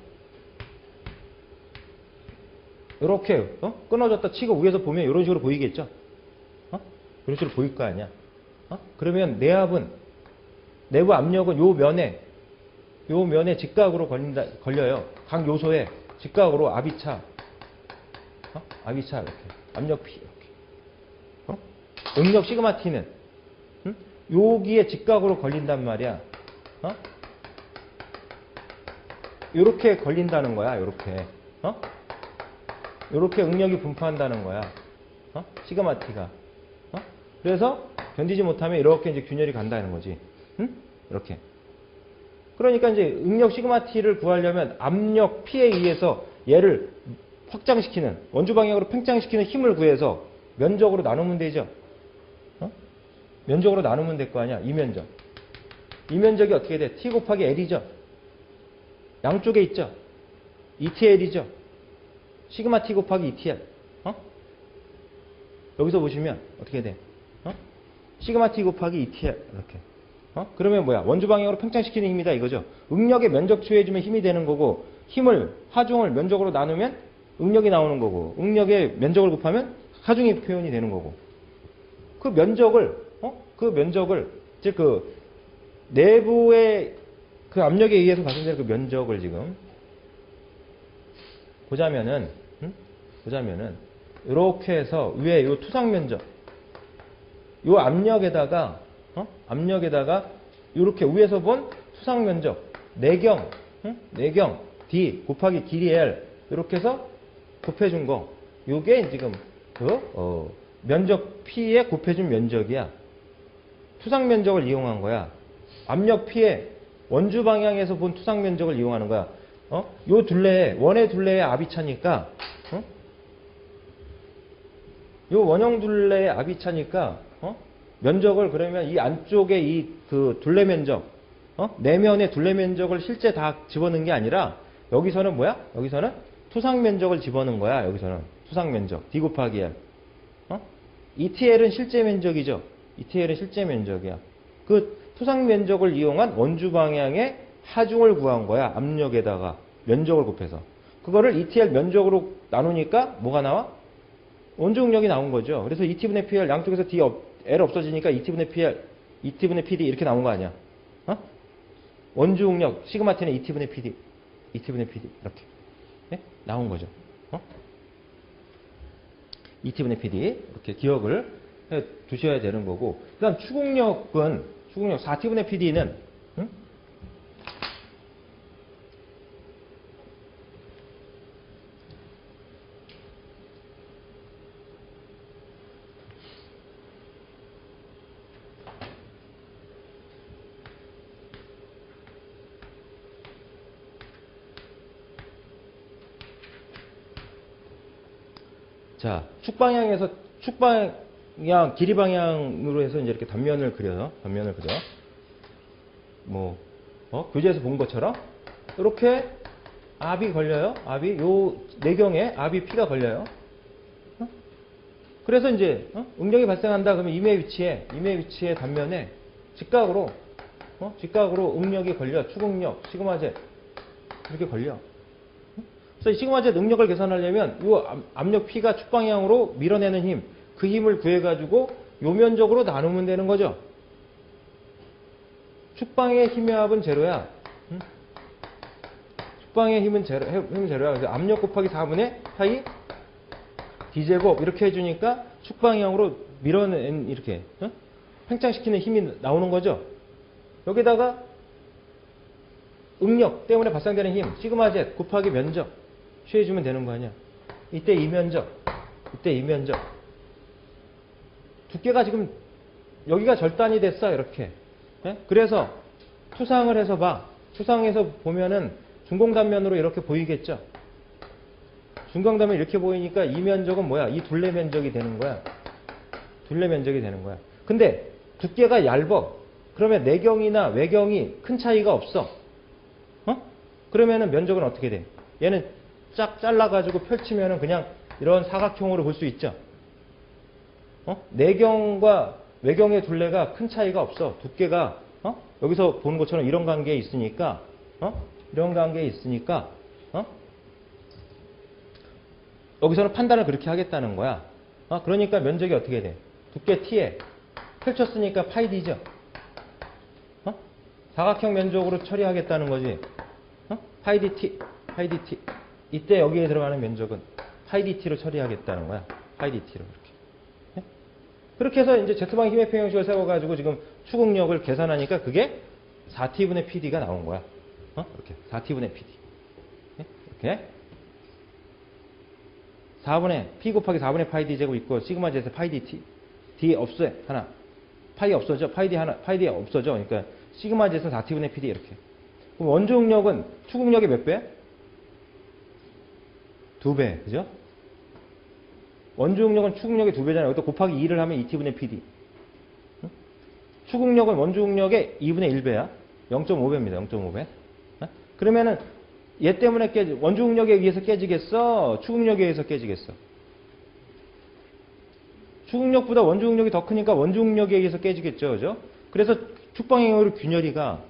이렇게 끊어졌다 치고 위에서 보면 이런 식으로 보이겠죠? 이런 식으로 보일 거 아니야? 그러면 내압은 내부 압력은 요 면에 직각으로 걸려요. 각 요소에 직각으로 압이차 이렇게 압력 P 이렇게 응력 시그마 T는 여기에 직각으로 걸린단 말이야. 요렇게 걸린다는 거야. 요렇게 응력이 분포한다는 거야. 시그마 T가. 그래서 견디지 못하면 이렇게 이제 균열이 간다는 거지. 이렇게. 그러니까 이제 응력 시그마 t를 구하려면 압력 P에 의해서 얘를 확장시키는, 원주 방향으로 팽창시키는 힘을 구해서 면적으로 나누면 되죠. 면적으로 나누면 될 거 아니야. 이 면적. 이 면적이 어떻게 돼? T 곱하기 L이죠. 양쪽에 있죠. ETL이죠. 시그마 T 곱하기 ETL. 여기서 보시면 어떻게 돼? 시그마 T 곱하기 ETL. 이렇게. 그러면 뭐야? 원주 방향으로 팽창시키는 힘이다 이거죠. 응력의 면적 추해주면 힘이 되는 거고, 힘을, 하중을 면적으로 나누면 응력이 나오는 거고, 응력의 면적을 곱하면 하중이 표현이 되는 거고. 그 면적을, 즉 그 내부의 그 압력에 의해서 발생되는 그 면적을 지금 보자면은 이렇게 해서 위에 요 투상 면적, 요 압력에다가 이렇게 위에서 본 투상 면적 내경 D 곱하기 길이 L 이렇게 해서 곱해준 거, 요게 지금 면적 P에 곱해준 면적이야. 투상 면적을 이용한 거야. 압력 P에 원주 방향에서 본 투상 면적을 이용하는 거야. 요 둘레에, 원의 둘레에 압이 차니까, 요 원형 둘레에 압이 차니까, 면적을 그러면 이 안쪽에 이 그 둘레 면적, 내면의 둘레 면적을 실제 다 집어넣은 게 아니라, 여기서는 뭐야? 여기서는 투상 면적을 집어넣은 거야. 여기서는 투상 면적 D 곱하기 L. ETL은 실제 면적이죠. ETL은 실제 면적이야. 그 투상 면적을 이용한 원주 방향의 하중을 구한 거야. 압력에다가 면적을 곱해서. 그거를 ETL 면적으로 나누니까 뭐가 나와? 원주 응력이 나온 거죠. 그래서 ET분의 PL 양쪽에서 L 없어지니까 ET분의 PL, ET분의 PD 이렇게 나온 거 아니야. 원주 응력 시그마 T는 ET분의 PD, ET분의 PD 이렇게 나온 거죠. ET분의 PD 이렇게 기억을 해 두셔야 되는 거고, 그 다음 추궁력 4T분의 PD는 자, 축방향, 길이 방향으로 해서 이제 이렇게 단면을 그려요. 교재에서 본 것처럼. 이렇게 압이 걸려요. 요 내경에 압이 P가 걸려요. 그래서 이제, 응력이 발생한다 그러면 임의 위치에 단면에 직각으로 응력이 걸려. 축응력, 시그마 Z. 이렇게 걸려. 그래서 이 시그마 Z 능력을 계산하려면 이 압력 P가 축방향으로 밀어내는 힘, 그 힘을 구해가지고 요 면적으로 나누면 되는 거죠. 축방의 힘의 합은 제로야. 축방의 힘은 제로야. 그래서 압력 곱하기 4분의 파이 D제곱 이렇게 해주니까 축방향으로 밀어낸 이렇게 팽창시키는 힘이 나오는 거죠. 여기다가 응력 때문에 발생되는 힘, 시그마 Z 곱하기 면적 취해주면 되는 거 아니야. 이때 이 면적. 두께가 지금 여기가 절단이 됐어. 이렇게. 그래서 투상을 해서 봐. 투상해서 보면은 중공단면으로 이렇게 보이겠죠. 중공단면이 이렇게 보이니까 이 면적은 뭐야? 이 둘레 면적이 되는 거야. 근데 두께가 얇어. 그러면 내경이나 외경이 큰 차이가 없어. 그러면은 면적은 어떻게 돼? 얘는 쫙 잘라가지고 펼치면은 그냥 이런 사각형으로 볼 수 있죠. 내경과 외경의 둘레가 큰 차이가 없어. 두께가, 여기서 보는 것처럼 이런 관계에 있으니까, 여기서는 판단을 그렇게 하겠다는 거야. 그러니까 면적이 어떻게 돼? 두께 T에 펼쳤으니까 파이 D죠. 사각형 면적으로 처리하겠다는 거지. 파이 DT. 이때 여기에 들어가는 면적은 파이 DT로 처리하겠다는 거야. 파이 DT로 이렇게. 그렇게 해서 이제 Z방 힘의 평형식을 세워가지고 지금 추궁력을 계산하니까 그게 4T분의 PD가 나온 거야. 이렇게 4T분의 PD. 이렇게 4분의 P 곱하기 4분의 파이 D 제곱 있고 시그마 Z에서 파이 DT. D 없어 하나. 파이 없어져. 파이 D 없어져. 그러니까 시그마 Z에서 4T분의 PD 이렇게. 그럼 원중력은 추궁력의 몇 배? 2배. 그죠? 원중력은 추궁력의 2배잖아요. 여기다 곱하기 2를 하면 2t분의 pd. 추궁력은 원중력의 2분의 1배야. 0.5배입니다. 0.5배. 그러면은 얘 때문에 원중력에 의해서 깨지겠어? 추궁력에 의해서 깨지겠어? 추궁력보다 원중력이 더 크니까 원중력에 의해서 깨지겠죠. 그죠? 그래서 축방향으로 균열이가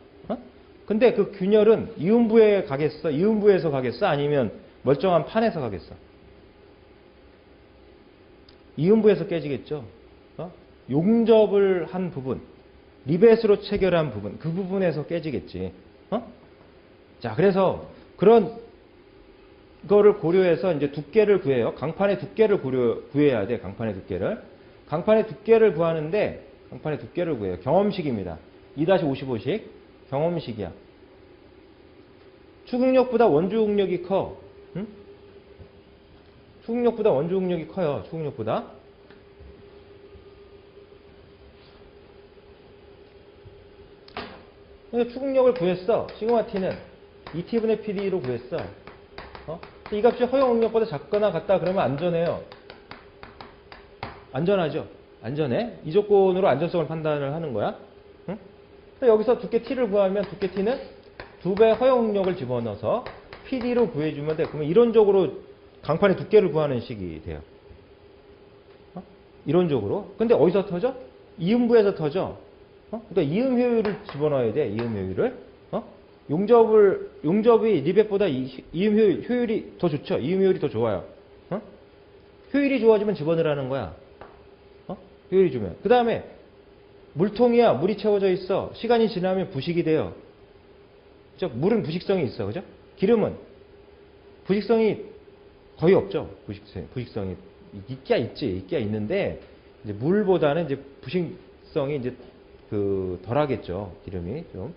근데 그 균열은 이음부에 가겠어? 이음부에서 가겠어? 아니면 멀쩡한 판에서 가겠어? 이음부에서 깨지겠죠. 용접을 한 부분, 리벳으로 체결한 부분, 그 부분에서 깨지겠지. 자, 그래서 그런 거를 고려해서 이제 두께를 구해요. 강판의 두께를 구해야 돼. 강판의 두께를. 강판의 두께를 구하는데 강판의 두께를 구해요. 경험식입니다. 2-55식 경험식이야. 추궁력보다 원중력이 커. 응? 추궁력보다 원중력이 커요. 추궁력보다. 그래서 추궁력을 구했어. 시그마 t는 2t분의 pd로 구했어. 이 값이 허용 응력보다 작거나 같다 그러면 안전해요. 안전하죠. 안전해. 이 조건으로 안전성을 판단을 하는 거야. 응? 여기서 두께 t를 구하면 두께 t는 2배 허용 응력을 집어넣어서 pd로 구해주면 돼. 그러면 이론적으로 강판의 두께를 구하는 식이 돼요. 이론적으로. 근데 어디서 터져? 이음부에서 터져. 그러니까 이음 효율을 집어넣어야 돼. 이음 효율을. 용접이 리벳보다 이음 효율이 더 좋죠. 이음 효율이 더 좋아요. 효율이 좋아지면 집어넣으라는 거야. 효율이 좋으면. 그 다음에 물통이야. 물이 채워져 있어. 시간이 지나면 부식이 돼요. 그죠? 물은 부식성이 있어. 그죠? 기름은 부식성이 거의 없죠. 부식성이 있기야 있는데 이제 물보다는 이제 부식성이 이제 덜하겠죠. 기름이 좀.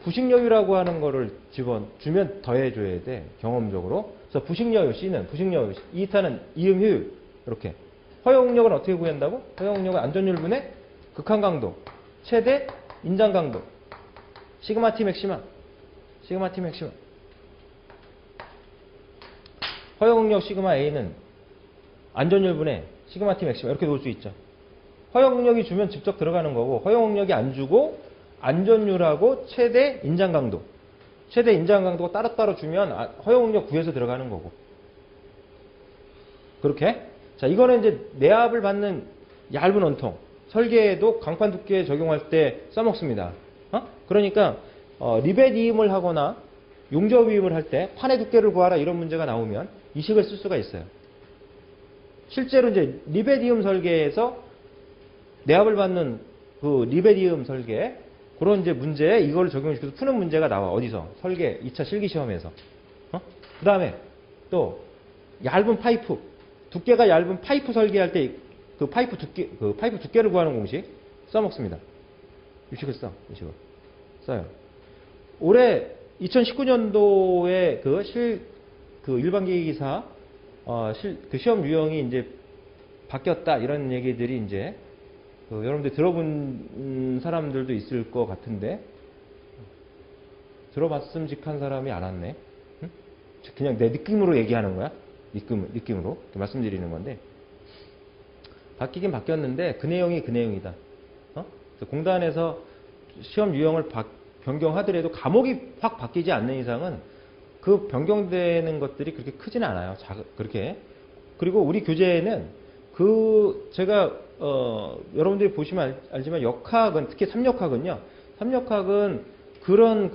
부식여유라고 하는 거를 주면 더해줘야 돼. 경험적으로. 그래서 부식여유 C는 부식여유, 2타는 이음 효율. 이렇게. 허용력은 어떻게 구한다고? 허용력은 안전율분의 극한 강도, 최대 인장 강도. 시그마 T 맥시마. 시그마 T 맥시마. 허용력 시그마 A는 안전율분의 시그마 T 맥시마. 이렇게 놓을 수 있죠. 허용력이 주면 직접 들어가는 거고, 허용력이 안 주고 안전율하고 최대 인장 강도. 최대 인장 강도가 따로따로 주면 허용력 구해서 들어가는 거고. 그렇게. 자, 이거는 이제 내압을 받는 얇은 원통. 설계에도 강판 두께에 적용할 때 써먹습니다. 그러니까 리벳 이음을 하거나 용접 이음을 할 때 판의 두께를 구하라 이런 문제가 나오면 이 식을 쓸 수가 있어요. 실제로 이제 리벳 이음 설계에서 내압을 받는 그 리벳 이음 설계 그런 이제 문제에 이걸 적용시켜서 푸는 문제가 나와. 어디서? 설계 2차 실기 시험에서. 그 다음에 또 얇은 파이프, 두께가 얇은 파이프 설계할 때 그 파이프 두께를 구하는 공식 써먹습니다. 이 식을 써요. 올해 2019년도에 그 일반기기사 그 시험 유형이 이제 바뀌었다 이런 얘기들이 이제 여러분들 들어본 사람들도 있을 것 같은데 들어봤음직한 사람이 안 왔네. 응? 그냥 내 느낌으로 얘기하는 거야. 느낌으로 말씀드리는 건데 바뀌긴 바뀌었는데 그 내용이 그 내용이다. 공단에서 시험 유형을 변경하더라도 과목이 확 바뀌지 않는 이상은 그 변경되는 것들이 그렇게 크지는 않아요. 그렇게. 그리고 우리 교재에는 제가 여러분들이 보시면 알지만 역학은 특히 3역학은요. 3역학은 그런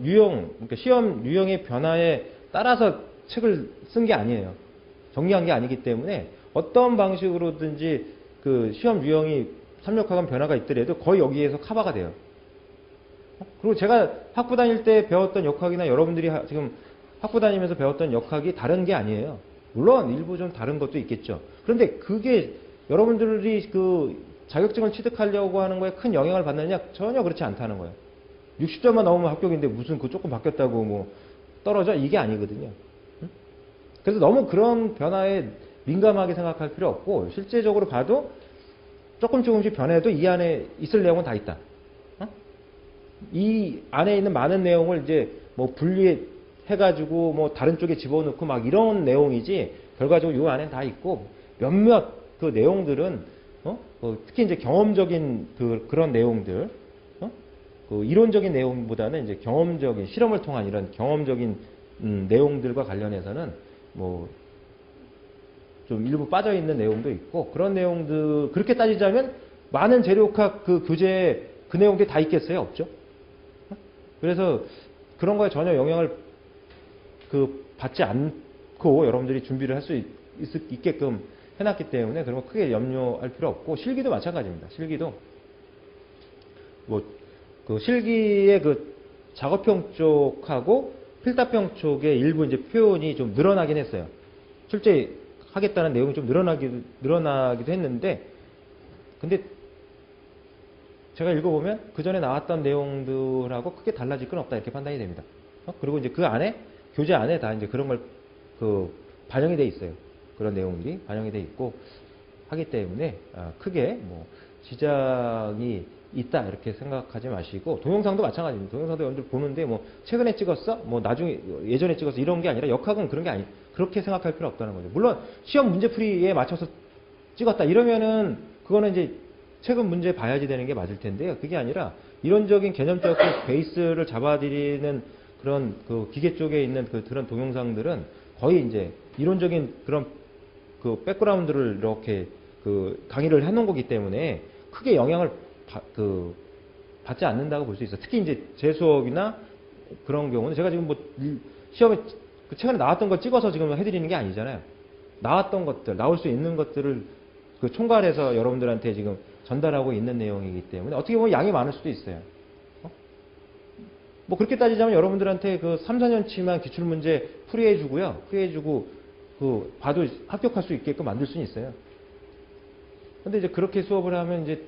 유형, 그러니까 시험 유형의 변화에 따라서 책을 쓴 게 아니에요. 정리한 게 아니기 때문에 어떤 방식으로든지 그 시험 유형이 3역학은 변화가 있더라도 거의 여기에서 커버가 돼요. 그리고 제가 학부 다닐 때 배웠던 역학이나 여러분들이 지금 학부 다니면서 배웠던 역학이 다른 게 아니에요. 물론 일부 좀 다른 것도 있겠죠. 그런데 그게 여러분들이 그 자격증을 취득하려고 하는 거에 큰 영향을 받느냐? 전혀 그렇지 않다는 거예요. 60점만 넘으면 합격인데 무슨 조금 바뀌었다고 뭐 떨어져? 이게 아니거든요. 그래서 너무 그런 변화에 민감하게 생각할 필요 없고 실제적으로 봐도 조금씩 변해도 이 안에 있을 내용은 다 있다. 이 안에 있는 많은 내용을 이제 뭐 분리해가지고 뭐 다른 쪽에 집어넣고 막 이런 내용이지, 결과적으로 이 안에 다 있고, 몇몇 그 내용들은, 특히 이제 경험적인 그런 내용들, 그 이론적인 내용보다는 이제 경험적인, 실험을 통한 이런 경험적인 내용들과 관련해서는 뭐 좀 일부 빠져 있는 내용도 있고, 그런 내용들, 그렇게 따지자면 많은 재료학학 그 교재에 그 내용들이 다 있겠어요? 없죠? 그래서 그런 거에 전혀 영향을 받지 않고 여러분들이 준비를 할 수 있게끔 해놨기 때문에 그런 거 크게 염려할 필요 없고, 실기도 마찬가지입니다. 실기도 뭐 그 실기의 그 작업형 쪽하고 필답형 쪽에 일부 이제 표현이 좀 늘어나긴 했어요. 실제 하겠다는 내용이 좀 늘어나기도 했는데, 근데 제가 읽어보면 그 전에 나왔던 내용들하고 크게 달라질 건 없다, 이렇게 판단이 됩니다. 그리고 이제 그 안에, 교재 안에 다 이제 그런 걸 반영이 돼 있어요. 그런 내용들이 반영이 돼 있고 하기 때문에 크게 뭐 지장이 있다 이렇게 생각하지 마시고, 동영상도 마찬가지입니다. 동영상도 여러분들 보는데 뭐 최근에 찍었어? 뭐 나중에 예전에 찍었어? 이런 게 아니라, 역학은 그런 게 아니, 그렇게 생각할 필요 없다는 거죠. 물론 시험 문제풀이에 맞춰서 찍었다 이러면은 그거는 이제 최근 문제 봐야지 되는 게 맞을 텐데요. 그게 아니라 이론적인 개념적 베이스를 잡아드리는 그런 그 기계 쪽에 있는 그런 동영상들은 거의 이제 이론적인 그런 그 백그라운드를 이렇게 그 강의를 해놓은 거기 때문에 크게 영향을 받지 않는다고 볼 수 있어요. 특히 이제 제 수업이나 그런 경우는 제가 지금 뭐 시험에 최근에 나왔던 걸 찍어서 지금 해드리는 게 아니잖아요. 나왔던 것들, 나올 수 있는 것들을 그 총괄해서 여러분들한테 지금 전달하고 있는 내용이기 때문에 어떻게 보면 양이 많을 수도 있어요. 뭐 그렇게 따지자면 여러분들한테 그 3, 4년치만 기출문제 풀이해주고요. 풀이해주고 봐도 합격할 수 있게끔 만들 수는 있어요. 근데 이제 그렇게 수업을 하면 이제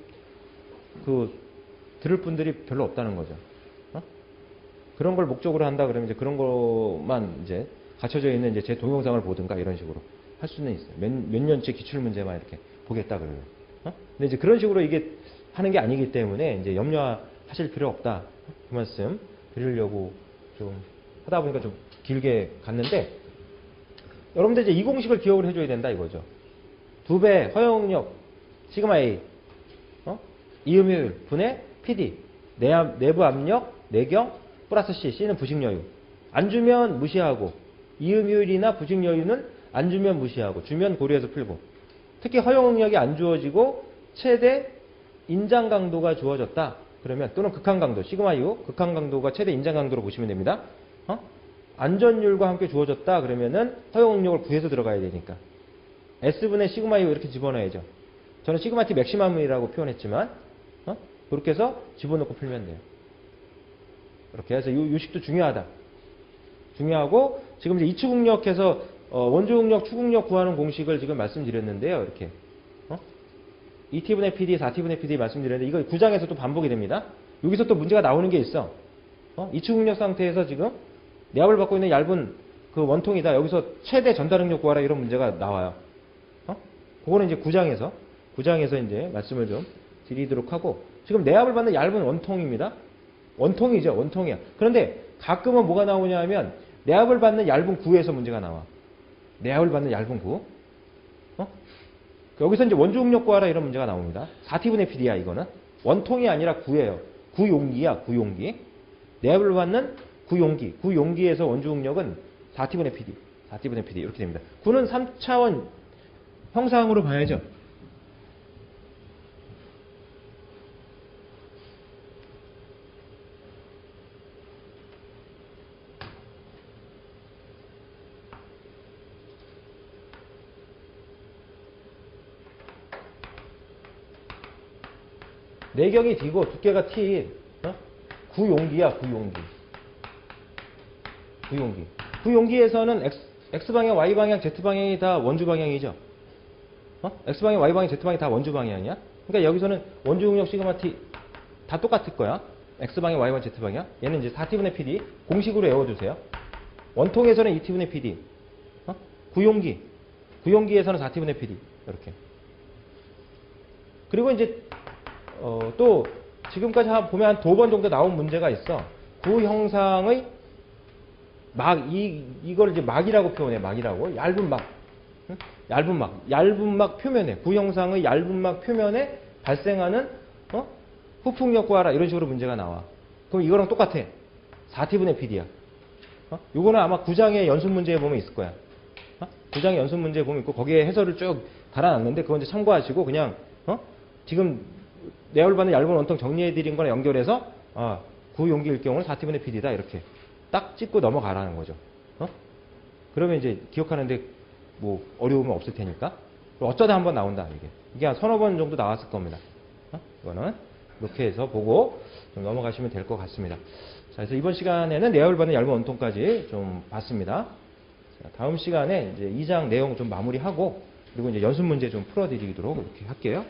들을 분들이 별로 없다는 거죠. 그런 걸 목적으로 한다 그러면 이제 그런 것만 이제 갖춰져 있는 이제 제 동영상을 보든가 이런 식으로 할 수는 있어요. 몇 년째 기출문제만 이렇게 보겠다 그러면. 근데 이제 그런 식으로 이게 하는 게 아니기 때문에 이제 염려하실 필요 없다. 그 말씀 드리려고 좀 하다 보니까 좀 길게 갔는데, 여러분들 이제 이 공식을 기억을 해줘야 된다 이거죠. 2배 허용력 시그마 A, 이음율 분의 PD, 내부 압력, 내경, 플러스 C, C는 부식 여유. 안 주면 무시하고, 이음율이나 부식 여유는 안 주면 무시하고, 주면 고려해서 풀고. 특히 허용력이 안 주어지고 최대 인장 강도가 주어졌다 그러면, 또는 극한 강도, 시그마 U, 극한 강도가 최대 인장 강도로 보시면 됩니다. 안전율과 함께 주어졌다 그러면은 허용력을 구해서 들어가야 되니까 S분의 시그마 U 이렇게 집어넣어야죠. 저는 시그마 T 맥시멈이라고 표현했지만 그렇게 해서 집어넣고 풀면 돼요. 이렇게 해서 요식도 중요하다. 중요하고, 지금 이제 이추국력해서 원주국력, 추국력 구하는 공식을 지금 말씀드렸는데요. 이렇게 2T분의 PD, 4T분의 PD 말씀드렸는데, 이거 9장에서 또 반복이 됩니다. 여기서 또 문제가 나오는 게 있어. 이추국력 상태에서 지금 내압을 받고 있는 얇은 그 원통이다. 여기서 최대 전달능력 구하라, 이런 문제가 나와요. 그거는 이제 9장에서 이제 말씀을 좀 드리도록 하고, 지금 내압을 받는 얇은 원통입니다. 원통이죠. 원통이야. 그런데 가끔은 뭐가 나오냐 하면 내압을 받는 얇은 구에서 문제가 나와. 내압을 받는 얇은 구. 여기서 이제 원주응력 구하라, 이런 문제가 나옵니다. 4T분의 PD야 이거는. 원통이 아니라 구예요. 구용기야. 구용기. 내압을 받는 구용기. 구용기에서 원주응력은 4T분의 PD. 4T분의 PD 이렇게 됩니다. 구는 3차원 형상으로 봐야죠. 내경이 D고 두께가 T. 구용기야, 구용기. 구용기. 구용기에서는 X방향, Y방향, Z방향이 다 원주방향이죠. X방향, Y방향, Z방향이 다 원주방향이야. 그러니까 여기서는 원주응력 시그마 T 다 똑같을 거야. X방향, Y방향, Z방향. 얘는 이제 4T분의 PD 공식으로 외워주세요. 원통에서는 2T분의 PD. 구용기. 구용기에서는 4T분의 PD. 이렇게. 그리고 이제 또 지금까지 보면 한 2번 정도 나온 문제가 있어. 구 형상의 이걸 이제 막이라고 표현해. 막이라고. 얇은 막. 응? 얇은 막 표면에, 구 형상의 얇은 막 표면에 발생하는 후풍력 구하라. 이런 식으로 문제가 나와. 그럼 이거랑 똑같아. 4t분의 PD야. 요거는 아마 9장의 연습 문제에 보면 있을 거야. 9장의 연습 문제에 보면 있고, 거기에 해설을 쭉 달아놨는데, 그건 이제 참고하시고, 그냥, 지금 내열받는 얇은 원통 정리해드린 거랑 연결해서, 구용기일 경우는 4t분의 PD다. 이렇게 딱 찍고 넘어가라는 거죠. 그러면 이제 기억하는데 뭐 어려움은 없을 테니까. 어쩌다 한번 나온다. 이게 한 서너 번 정도 나왔을 겁니다. 이거는 이렇게 해서 보고 좀 넘어가시면 될 것 같습니다. 자, 그래서 이번 시간에는 내열받는 얇은 원통까지 좀 봤습니다. 자, 다음 시간에 이제 2장 내용 좀 마무리하고, 그리고 이제 연습 문제 좀 풀어드리도록 이렇게 할게요.